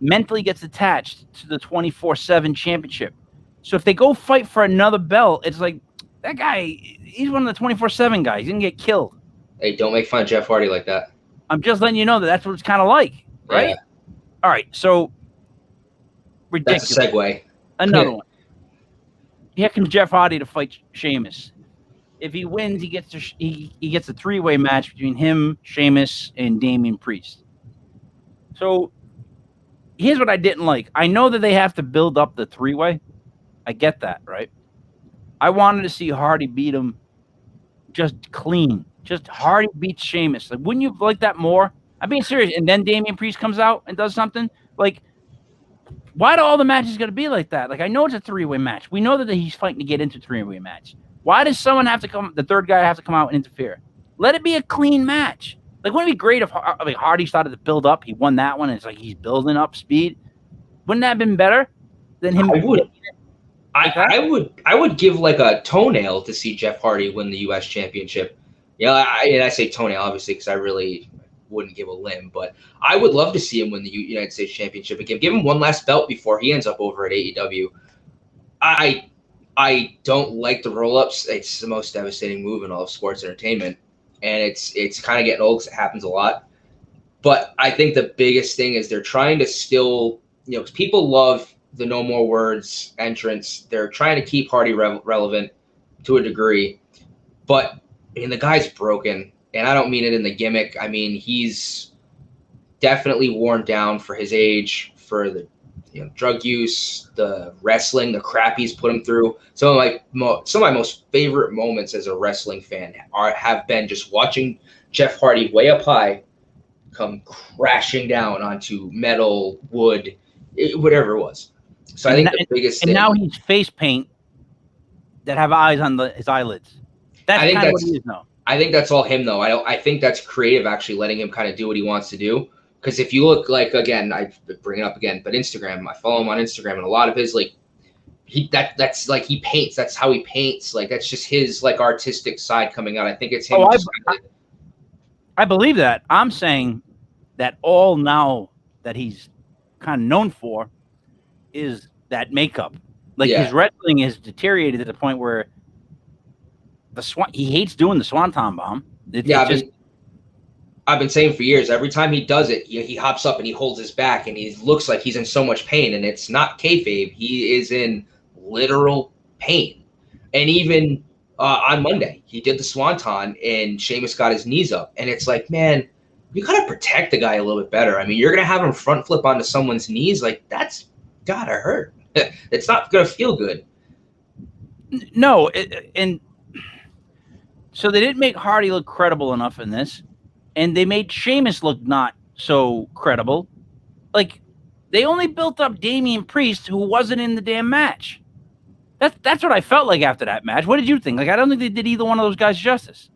mentally gets attached to the 24/7 championship. So if they go fight for another belt, it's like, that guy, he's one of the 24/7 guys. He didn't get killed. Hey, don't make fun of Jeff Hardy like that. I'm just letting you know that that's what it's kind of like, right? Yeah. All right, so ridiculous. That's a segue. Another one. Here comes Jeff Hardy to fight Sheamus. If he wins, he gets a 3-way match between him, Sheamus, and Damian Priest. So here's what I didn't like. I know that they have to build up the 3-way. I get that, right? I wanted to see Hardy beat him just clean. Just Hardy beats Sheamus. Like, wouldn't you like that more? I'm being serious. And then Damian Priest comes out and does something. Like, why do all the matches got to be like that? Like, I know it's a 3-way match. We know that he's fighting to get into a 3-way match. Why does someone have to come, the third guy have to come out and interfere? Let it be a clean match. Like, wouldn't it be great if Hardy started to build up? He won that one. And it's like he's building up speed. Wouldn't that have been better than him? I would. I would give like a toenail to see Jeff Hardy win the U.S. Championship. I say toenail obviously because I really wouldn't give a limb, but I would love to see him win the United States Championship again. Give him one last belt before he ends up over at AEW. I don't like the roll-ups. It's the most devastating move in all of sports entertainment, and it's kind of getting old because it happens a lot. But I think the biggest thing is they're trying to still, because people love the No More Words entrance. They're trying to keep Hardy relevant to a degree, but the guy's broken, and I don't mean it in the gimmick. I mean, he's definitely worn down for his age, for the drug use, the wrestling, the crap he's put him through. Some of my most favorite moments as a wrestling fan have been just watching Jeff Hardy way up high come crashing down onto metal, wood, whatever it was. So I think the biggest thing. And now he's face paint that have eyes on his eyelids. That's kind of what he is now. I think that's all him, though. I think that's creative, actually, letting him kind of do what he wants to do. Because if you look, like, again, I bring it up again, but Instagram, I follow him on Instagram, and a lot of his, like, that's like he paints. That's how he paints. Like, that's just his, like, artistic side coming out. I think it's him. I believe that. I'm saying that all now that he's kind of known for is that makeup. Like, his wrestling has deteriorated to the point where he hates doing the Swanton Bomb. I've been saying for years, every time he does it, he hops up and he holds his back and he looks like he's in so much pain, and it's not kayfabe. He is in literal pain. And even on Monday, he did the Swanton and Sheamus got his knees up, and it's like, man, you got to protect the guy a little bit better. I mean, you're going to have him front flip onto someone's knees. Like, that's got to hurt. It's not going to feel good. No. And so they didn't make Hardy look credible enough in this. And they made Sheamus look not so credible. Like, they only built up Damian Priest, who wasn't in the damn match. That's what I felt like after that match. What did you think? Like, I don't think they did either one of those guys justice.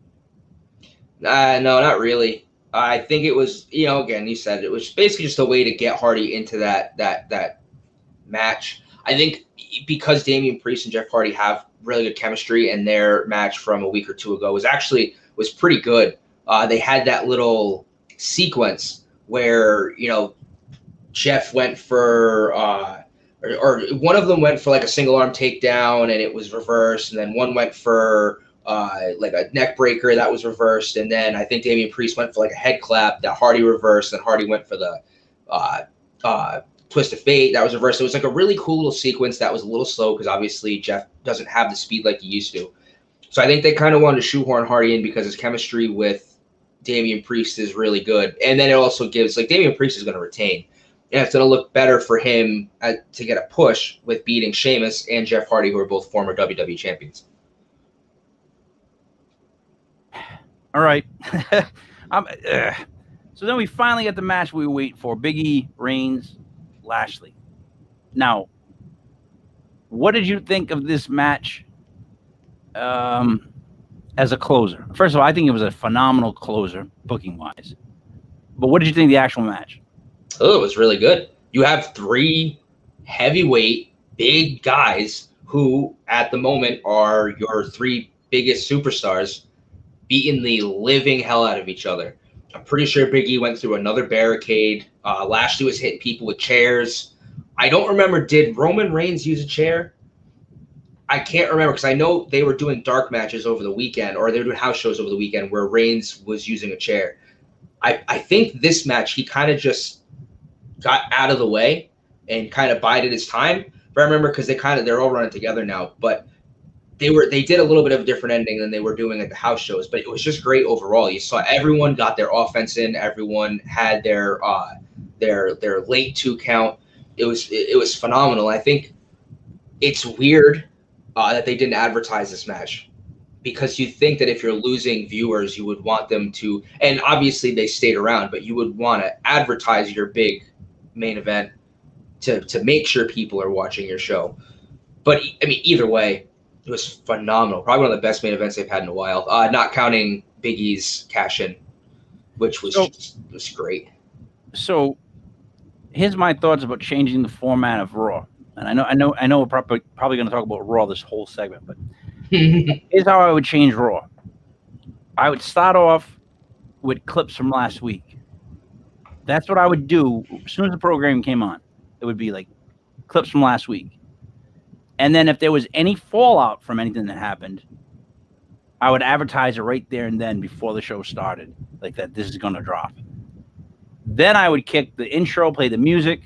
No, not really. I think it was, again, you said it was basically just a way to get Hardy into that match. I think because Damian Priest and Jeff Hardy have really good chemistry, and their match from a week or two ago was pretty good. They had that little sequence where Jeff went for or one of them went for like a single arm takedown and it was reversed, and then one went for like a neck breaker that was reversed, and then I think Damian Priest went for like a head clap that Hardy reversed, and Hardy went for the twist of fate that was reversed. It was like a really cool little sequence that was a little slow because obviously Jeff doesn't have the speed like he used to. So I think they kind of wanted to shoehorn Hardy in because his chemistry with Damian Priest is really good, and then it also gives like Damian Priest is going to retain. And it's going to look better for him to get a push with beating Sheamus and Jeff Hardy, who are both former WWE champions. All right. So then we finally get the match we wait for. Big E, Reigns, Lashley. Now, what did you think of this match as a closer? First of all, I think it was a phenomenal closer, booking-wise. But what did you think of the actual match? Oh, it was really good. You have three heavyweight, big guys who, at the moment, are your three biggest superstars beating the living hell out of each other. I'm pretty sure Big E went through another barricade. Lashley was hitting people with chairs. I don't remember, did Roman Reigns use a chair? I can't remember because I know they were doing dark matches over the weekend, or they were doing house shows over the weekend where Reigns was using a chair. I think this match, he kind of just got out of the way and kind of bided his time. But I remember because they're all running together now, but they did a little bit of a different ending than they were doing at the house shows, but it was just great overall. You saw everyone got their offense in, everyone had their late 2 count. It was phenomenal. I think it's weird that they didn't advertise this match, because you think that if you're losing viewers, you would want them to, and obviously they stayed around, but you would want to advertise your big main event to make sure people are watching your show. But I mean, either way, it was phenomenal. Probably one of the best main events they've had in a while. Not counting Big E's cash in, which was was great. So, here's my thoughts about changing the format of Raw. And I know we're probably going to talk about Raw this whole segment, but here's how I would change Raw. I would start off with clips from last week. That's what I would do as soon as the program came on. It would be like clips from last week. And then if there was any fallout from anything that happened, I would advertise it right there and then before the show started, like that this is going to drop. Then I would kick the intro, play the music,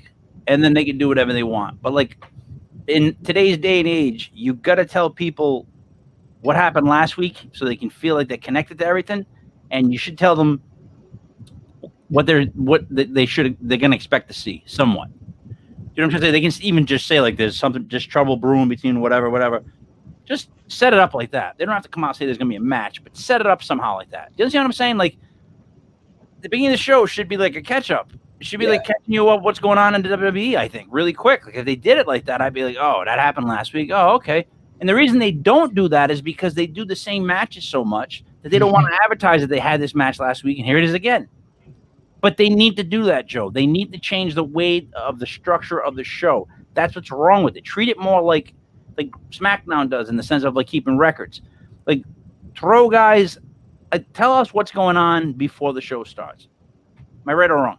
and then they can do whatever they want. But like in today's day and age, you got to tell people what happened last week so they can feel like they're connected to everything, and you should tell them what they're going to expect to see somewhat. You know what I'm saying? They can even just say like there's something, just trouble brewing between whatever. Just set it up like that. They don't have to come out and say there's going to be a match, but set it up somehow like that. You understand what I'm saying? Like the beginning of the show should be like a catch up. It should be like catching you up what's going on in the WWE, I think, really quick. Like if they did it like that, I'd be like, oh, that happened last week. Oh, okay. And the reason they don't do that is because they do the same matches so much that they don't want to advertise that they had this match last week and here it is again. But they need to do that, Joe. They need to change the way of the structure of the show. That's what's wrong with it. Treat it more like SmackDown does in the sense of like keeping records. Like throw guys, tell us what's going on before the show starts. Am I right or wrong?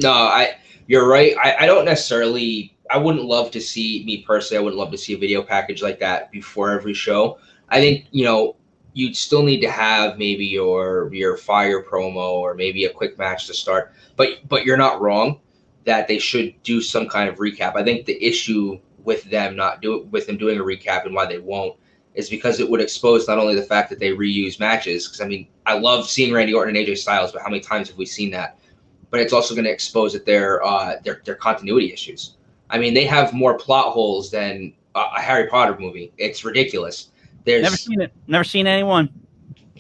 No, you're right. I don't necessarily. I wouldn't love to see, me personally, I wouldn't love to see a video package like that before every show. I think, you'd still need to have maybe your fire promo or maybe a quick match to start. But you're not wrong that they should do some kind of recap. I think the issue with them doing a recap and why they won't is because it would expose not only the fact that they reuse matches, because I mean, I love seeing Randy Orton and AJ Styles, but how many times have we seen that? But it's also going to expose that their continuity issues. I mean, they have more plot holes than a Harry Potter movie. It's ridiculous. Never seen it. Never seen anyone.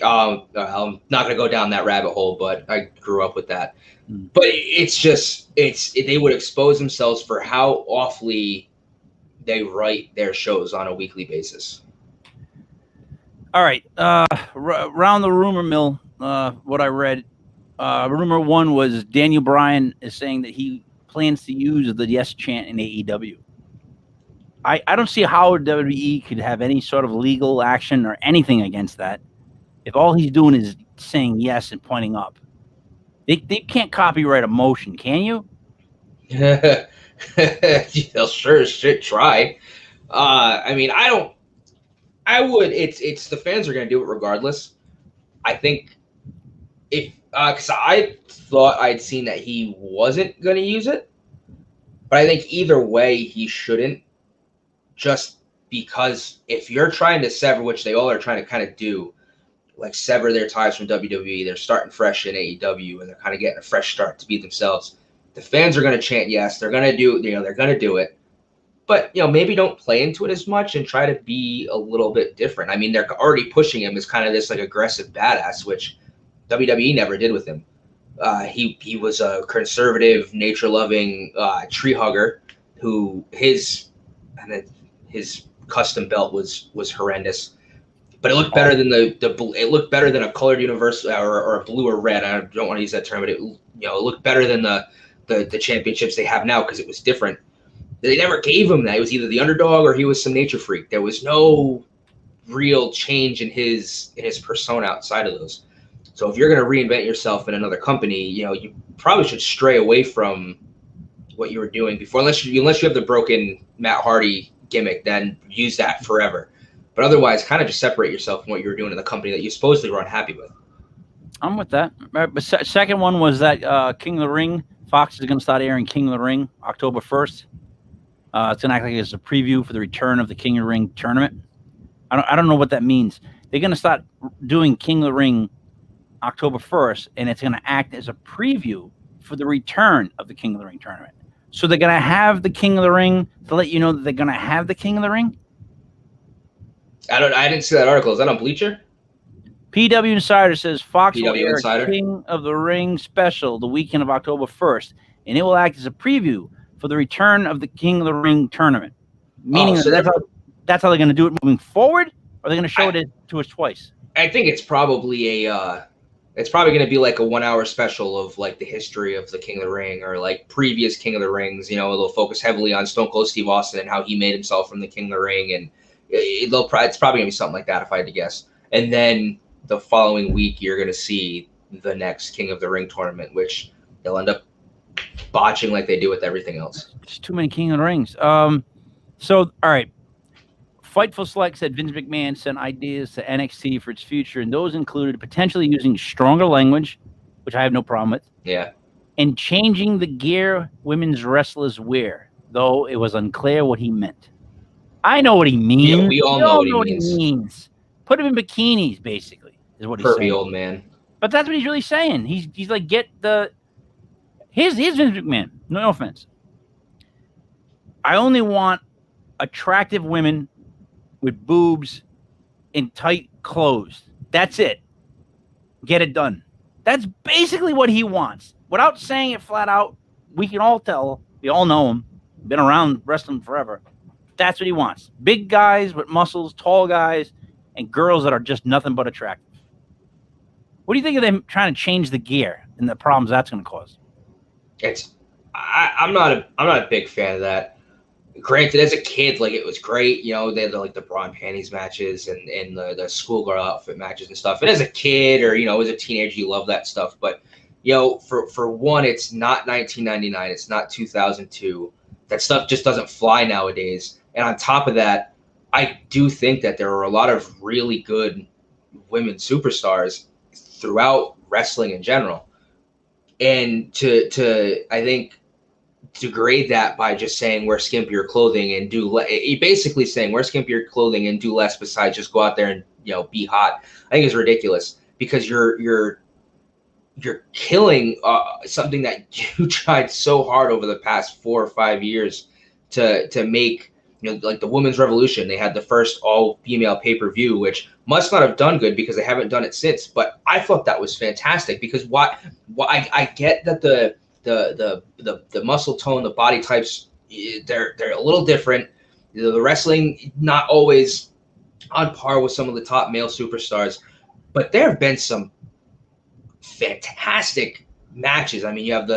I'm not going to go down that rabbit hole, but I grew up with that. But they would expose themselves for how awfully they write their shows on a weekly basis. All right. Around the rumor mill, what I read, rumor one was Daniel Bryan is saying that he plans to use the yes chant in AEW. I don't see how WWE could have any sort of legal action or anything against that if all he's doing is saying yes and pointing up. They can't copyright a motion, can you? They'll sure as shit try. I mean, I would. It's the fans are going to do it regardless. I think if because I thought I'd seen that he wasn't going to use it, but I think either way he shouldn't. Just because if you're trying to sever, which they all are trying to kind of do, like sever their ties from WWE, they're starting fresh in AEW, and they're kind of getting a fresh start to be themselves. The fans are going to chant yes. They're going to do. They're going to do it. But maybe don't play into it as much and try to be a little bit different. I mean, they're already pushing him as kind of this like aggressive badass, which WWE never did with him. He was a conservative, nature-loving tree hugger who his custom belt was horrendous, but it looked better than it looked better than a colored universe or a blue or red. I don't want to use that term, but it looked better than the championships they have now because it was different. They never gave him that. He was either the underdog or he was some nature freak. There was no real change in his persona outside of those. So if you're going to reinvent yourself in another company, you probably should stray away from what you were doing before, unless you have the broken Matt Hardy gimmick, then use that forever. But otherwise, kind of just separate yourself from what you were doing in the company that you supposedly were unhappy with. I'm with that. But second one was that King of the Ring. Fox is going to start airing King of the Ring October 1st. It's going to act like it's a preview for the return of the King of the Ring tournament. I don't know what that means. They're going to start doing King of the Ring October 1st, and it's going to act as a preview for the return of the King of the Ring tournament. So they're going to have the King of the Ring to let you know that they're going to have the King of the Ring? I didn't see that article. Is that on Bleacher? PW Insider says Fox will air Insider? King of the Ring special the weekend of October 1st, and it will act as a preview for the return of the King of the Ring tournament. Meaning that's how they're going to do it moving forward, or are they going to show it to us twice? I think it's probably it's probably going to be like a 1 hour special of like the history of the King of the Ring or like previous King of the Rings. They'll focus heavily on Stone Cold Steve Austin and how he made himself from the King of the Ring, and it's probably going to be something like that if I had to guess. And then the following week, you're going to see the next King of the Ring tournament, which they'll end up botching like they do with everything else. There's too many King of the Rings. So, all right. Fightful Select said Vince McMahon sent ideas to NXT for its future, and those included potentially using stronger language, which I have no problem with. Yeah. And changing the gear women's wrestlers wear, though it was unclear what he meant. I know what he means. Yeah, we all know what he means. Put him in bikinis, basically, is what he's saying. Old man. But that's what he's really saying. He's like, get the... Here's Vince McMahon. No offense. I only want attractive women with boobs in tight clothes. That's it. Get it done. That's basically what he wants. Without saying it flat out, we can all tell. We all know him. Been around wrestling forever. That's what he wants. Big guys with muscles, tall guys, and girls that are just nothing but attractive. What do you think of them trying to change the gear and the problems that's going to cause? I'm not a big fan of that. Granted, as a kid, like it was great, they had like the bra and panties matches and the schoolgirl outfit matches and stuff. And as a kid or as a teenager, you love that stuff. But for one, it's not 1999, it's not 2002. That stuff just doesn't fly nowadays. And on top of that, I do think that there are a lot of really good women superstars throughout wrestling in general. And to I think degrade that by just saying wear skimpier clothing and basically saying wear skimpier clothing and do less besides just go out there and be hot, I think is ridiculous because you're killing something that you tried so hard over the past 4 or 5 years to make. Like the women's revolution, they had the first all-female pay-per-view, which must not have done good because they haven't done it since. But I thought that was fantastic because I get that the muscle tone, the body types, they're a little different. The wrestling not always on par with some of the top male superstars, but there have been some fantastic matches. I mean, you have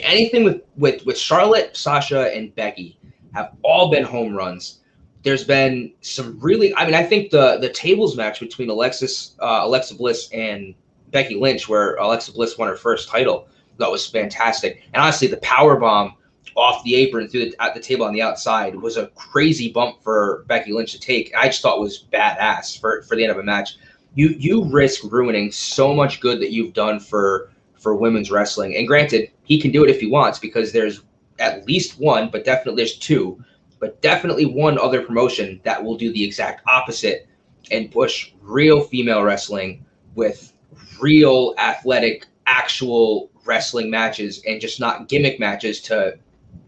anything with Charlotte, Sasha, and Becky. have all been home runs. There's been some really, I mean, I think the tables match between Alexa Bliss and Becky Lynch, where Alexa Bliss won her first title, that was fantastic. And honestly, the power bomb off the apron through at the table on the outside was a crazy bump for Becky Lynch to take. I just thought was badass for the end of a match. You risk ruining so much good that you've done for women's wrestling. And granted, he can do it if he wants, because there's at least one, but definitely there's two, but definitely one other promotion that will do the exact opposite and push real female wrestling with real athletic, actual wrestling matches, and just not gimmick matches to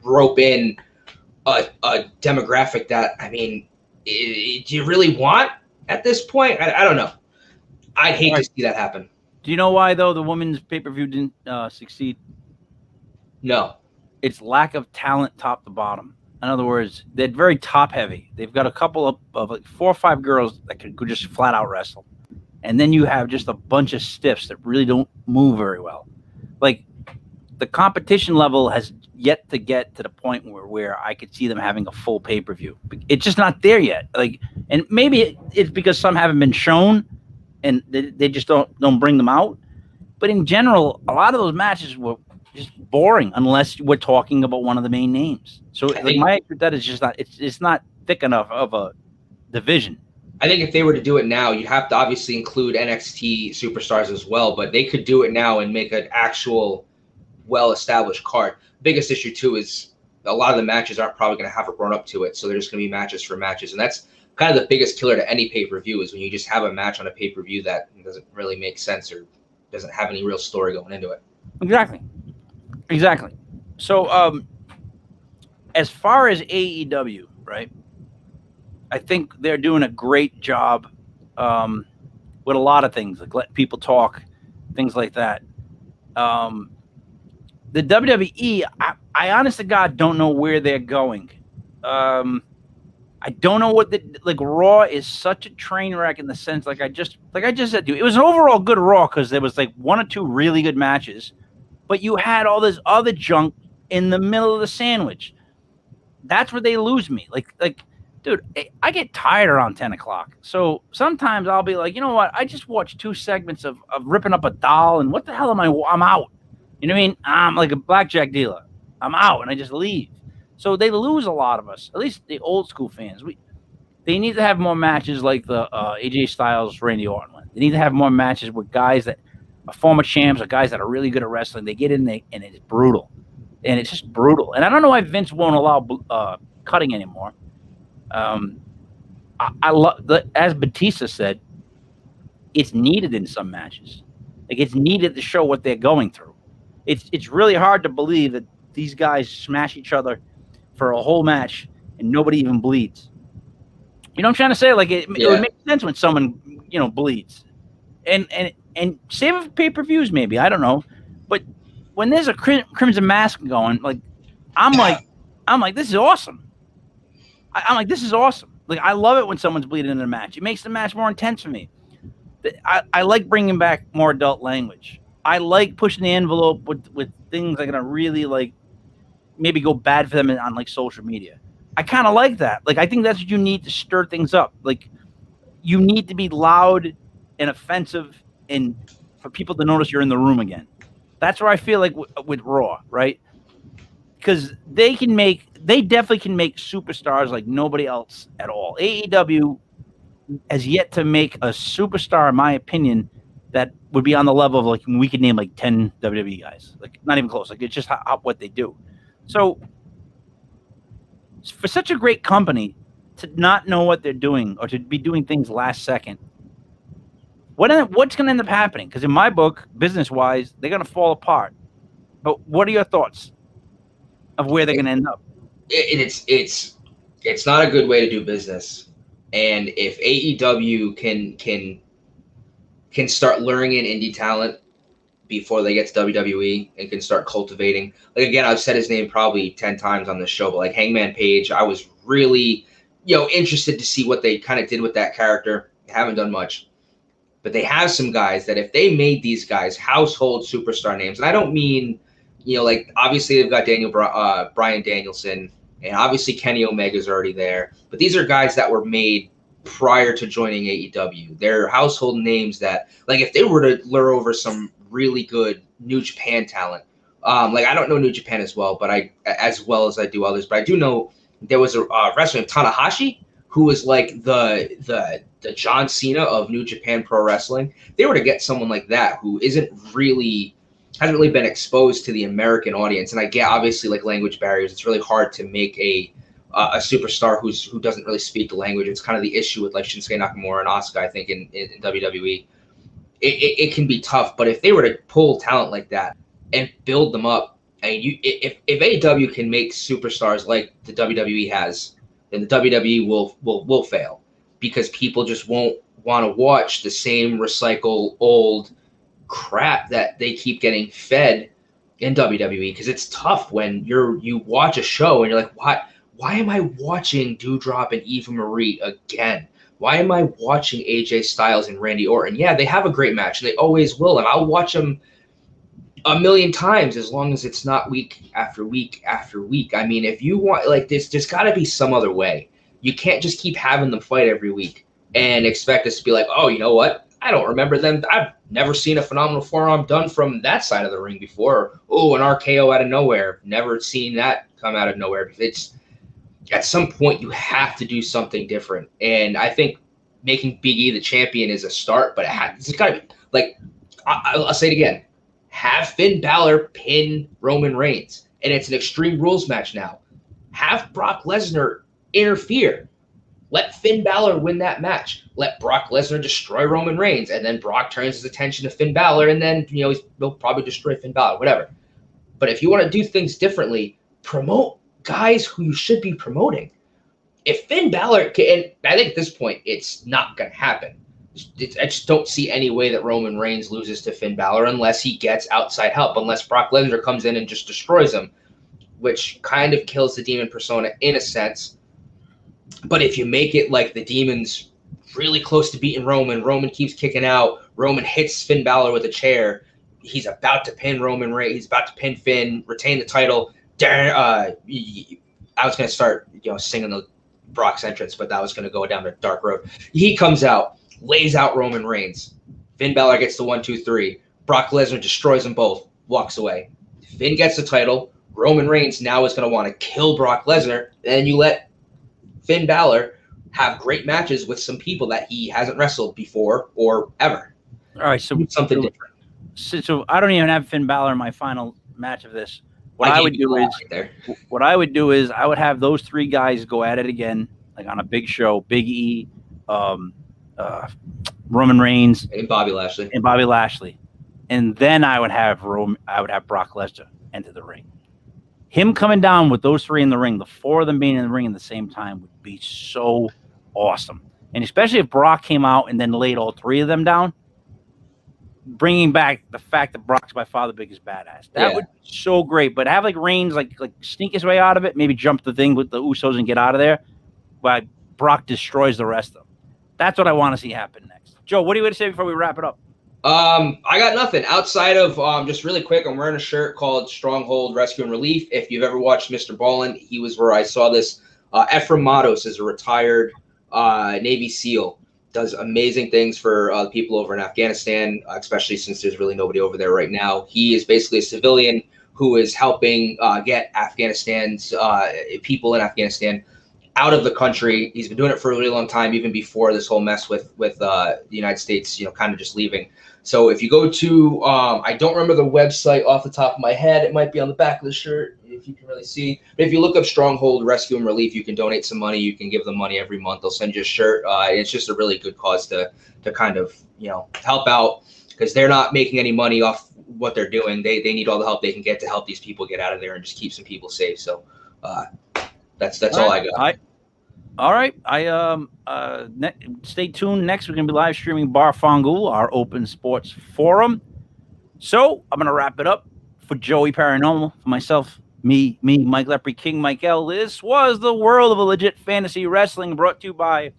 rope in a demographic that, I mean, do you really want at this point? I don't know. I'd hate to see that happen. Do you know why, though, the women's pay-per-view didn't succeed? No. It's lack of talent top to bottom. In other words, they're very top-heavy. They've got a couple of like 4 or 5 girls that could just flat-out wrestle. And then you have just a bunch of stiffs that really don't move very well. Like, the competition level has yet to get to the point where I could see them having a full pay-per-view. It's just not there yet. Like, and maybe it's because some haven't been shown, and they just don't bring them out. But in general, a lot of those matches were just boring unless we're talking about one of the main names. So like my issue with that is just not it's not thick enough of a division. I think if they were to do it now, you'd have to obviously include NXT superstars as well, but they could do it now and make an actual well-established card. Biggest issue too is a lot of the matches aren't probably going to have a run-up to it, so they're just going to be matches for matches, and that's kind of the biggest killer to any pay-per-view is when you just have a match on a pay-per-view that doesn't really make sense or doesn't have any real story going into it. Exactly. So as far as AEW, right, I think they're doing a great job with a lot of things, like letting people talk, things like that. The WWE, I honest to God don't know where they're going. I don't know what Raw is such a train wreck in the sense, like I just said to you, it was an overall good Raw because there was like 1 or 2 really good matches, but you had all this other junk in the middle of the sandwich. That's where they lose me. Like, dude, I get tired around 10 o'clock. So sometimes I'll be like, you know what? I just watched 2 segments of ripping up a doll, and what the hell I'm out. You know what I mean? I'm like a blackjack dealer. I'm out, and I just leave. So they lose a lot of us, at least the old school fans. They need to have more matches like the AJ Styles, Randy Orton one. They need to have more matches with guys that are former champs or guys that are really good at wrestling. They get in there, and it's brutal. And it's just brutal. And I don't know why Vince won't allow cutting anymore. I love, as Batista said, it's needed in some matches. Like, it's needed to show what they're going through. It's really hard to believe that these guys smash each other for a whole match and nobody even bleeds. You know what I'm trying to say? Like, it would make sense when someone, bleeds. And save it for pay-per-views maybe, I don't know. But when there's a Crimson Mask going, like, I'm like, this is awesome. I'm like, this is awesome. Like, I love it when someone's bleeding in a match. It makes the match more intense for me. I like bringing back more adult language. I like pushing the envelope with things that are going to really, like, maybe go bad for them on, like, social media. I kind of like that. Like, I think that's what you need to stir things up. Like, you need to be loud and offensive and for people to notice you're in the room again. That's where I feel like with Raw, right? Because they definitely can make superstars like nobody else at all. AEW has yet to make a superstar, in my opinion, that would be on the level of, like, we could name like 10 WWE guys. Like, not even close. Like, it's just what they do. So for such a great company to not know what they're doing or to be doing things last second, what's going to end up happening? Because in my book, business-wise, they're going to fall apart. But what are your thoughts of where they're going to end up? It's not a good way to do business. And if AEW can start luring in indie talent before they get to WWE and can start cultivating, like, again, I've said his name probably 10 times on this show, but like Hangman Page, I was really, interested to see what they kind of did with that character. They haven't done much, but they have some guys that if they made these guys household superstar names, and I don't mean, like, obviously they've got Bryan Danielson And obviously Kenny Omega's already there. But these are guys that were made prior to joining AEW. They're household names that, like, if they were to lure over some really good New Japan talent, like, I don't know New Japan as well, but as well as I do others, but I do know there was a wrestler, Tanahashi, who was like the John Cena of New Japan Pro Wrestling. If they were to get someone like that who hasn't really been exposed to the American audience, and I get obviously like language barriers, it's really hard to make a superstar who doesn't really speak the language. It's kind of the issue with like Shinsuke Nakamura and Asuka, I think, in WWE. It can be tough, but if they were to pull talent like that and build them up, and if AEW can make superstars like the WWE has, then the WWE will fail, because people just won't want to watch the same recycle old crap that they keep getting fed in WWE, because it's tough when you watch a show and you're like, why am I watching Doudrop and Eva Marie again? Why am I watching AJ Styles and Randy Orton? Yeah, they have a great match, and they always will, and I'll watch them a million times as long as it's not week after week after week. I mean, if you want, like, there's got to be some other way. You can't just keep having them fight every week and expect us to be like, oh, you know what? I don't remember them. I've never seen a phenomenal forearm done from that side of the ring before. Oh, an RKO out of nowhere. Never seen that come out of nowhere. It's at some point you have to do something different. And I think making Big E the champion is a start, but it's got to be like, I'll say it again. Have Finn Balor pin Roman Reigns, and it's an Extreme Rules match now. Have Brock Lesnar interfere. Let Finn Balor win that match. Let Brock Lesnar destroy Roman Reigns, and then Brock turns his attention to Finn Balor, and then he'll probably destroy Finn Balor, whatever. But if you want to do things differently, promote guys who you should be promoting. If Finn Balor can, and I think at this point it's not going to happen. I just don't see any way that Roman Reigns loses to Finn Balor unless he gets outside help, unless Brock Lesnar comes in and just destroys him, which kind of kills the Demon persona in a sense. But if you make it like the Demon's really close to beating Roman keeps kicking out, Roman hits Finn Balor with a chair, he's about to pin Roman Reigns, he's about to pin Finn, retain the title. I was going to start singing the Brock's entrance, but that was going to go down a dark road. He comes out, lays out Roman Reigns. Finn Balor gets the 1, 2, 3. Brock Lesnar destroys them both, walks away. Finn gets the title. Roman Reigns now is going to want to kill Brock Lesnar, and you let Finn Balor have great matches with some people that he hasn't wrestled before or ever. All right, so something different. So I don't even have Finn Balor in my final match of this. What I would do is I would have those three guys go at it again, like on a big show. Big E, Roman Reigns, and Bobby Lashley, and then I would have Brock Lesnar enter the ring. Him coming down with those three in the ring, the four of them being in the ring at the same time, would be so awesome. And especially if Brock came out and then laid all three of them down, bringing back the fact that Brock's by far the biggest badass. That would be so great. But have like Reigns like sneak his way out of it, maybe jump the thing with the Usos and get out of there, while Brock destroys the rest of them. That's what I want to see happen next. Joe, what do you want to say before we wrap it up? I got nothing outside of just really quick. I'm wearing a shirt called Stronghold Rescue and Relief. If you've ever watched Mr. Ballin, he was where I saw this. Ephraim Matos is a retired Navy SEAL. Does amazing things for people over in Afghanistan, especially since there's really nobody over there right now. He is basically a civilian who is helping get Afghanistan's people in Afghanistan out of the country. He's been doing it for a really long time, even before this whole mess with the United States, kind of just leaving. So if you go to, I don't remember the website off the top of my head. It might be on the back of the shirt if you can really see. But if you look up Stronghold Rescue and Relief, you can donate some money. You can give them money every month. They'll send you a shirt. It's just a really good cause to kind of, help out, because they're not making any money off what they're doing. They need all the help they can get to help these people get out of there and just keep some people safe. So that's all I got. All right. Stay tuned. Next, we're going to be live streaming Bar Fangul, our open sports forum. So I'm going to wrap it up for Joey Paranormal, for myself, me, Mike Lepre, King Mike L. This was the World of a Legit Fantasy Wrestling, brought to you by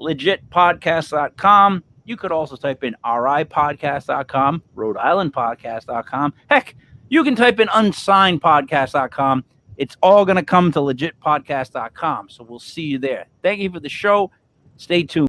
legitpodcast.com. You could also type in ripodcast.com, Rhode Island podcast.com. Heck, you can type in unsignedpodcast.com. It's all going to come to legitpodcast.com. So we'll see you there. Thank you for the show. Stay tuned.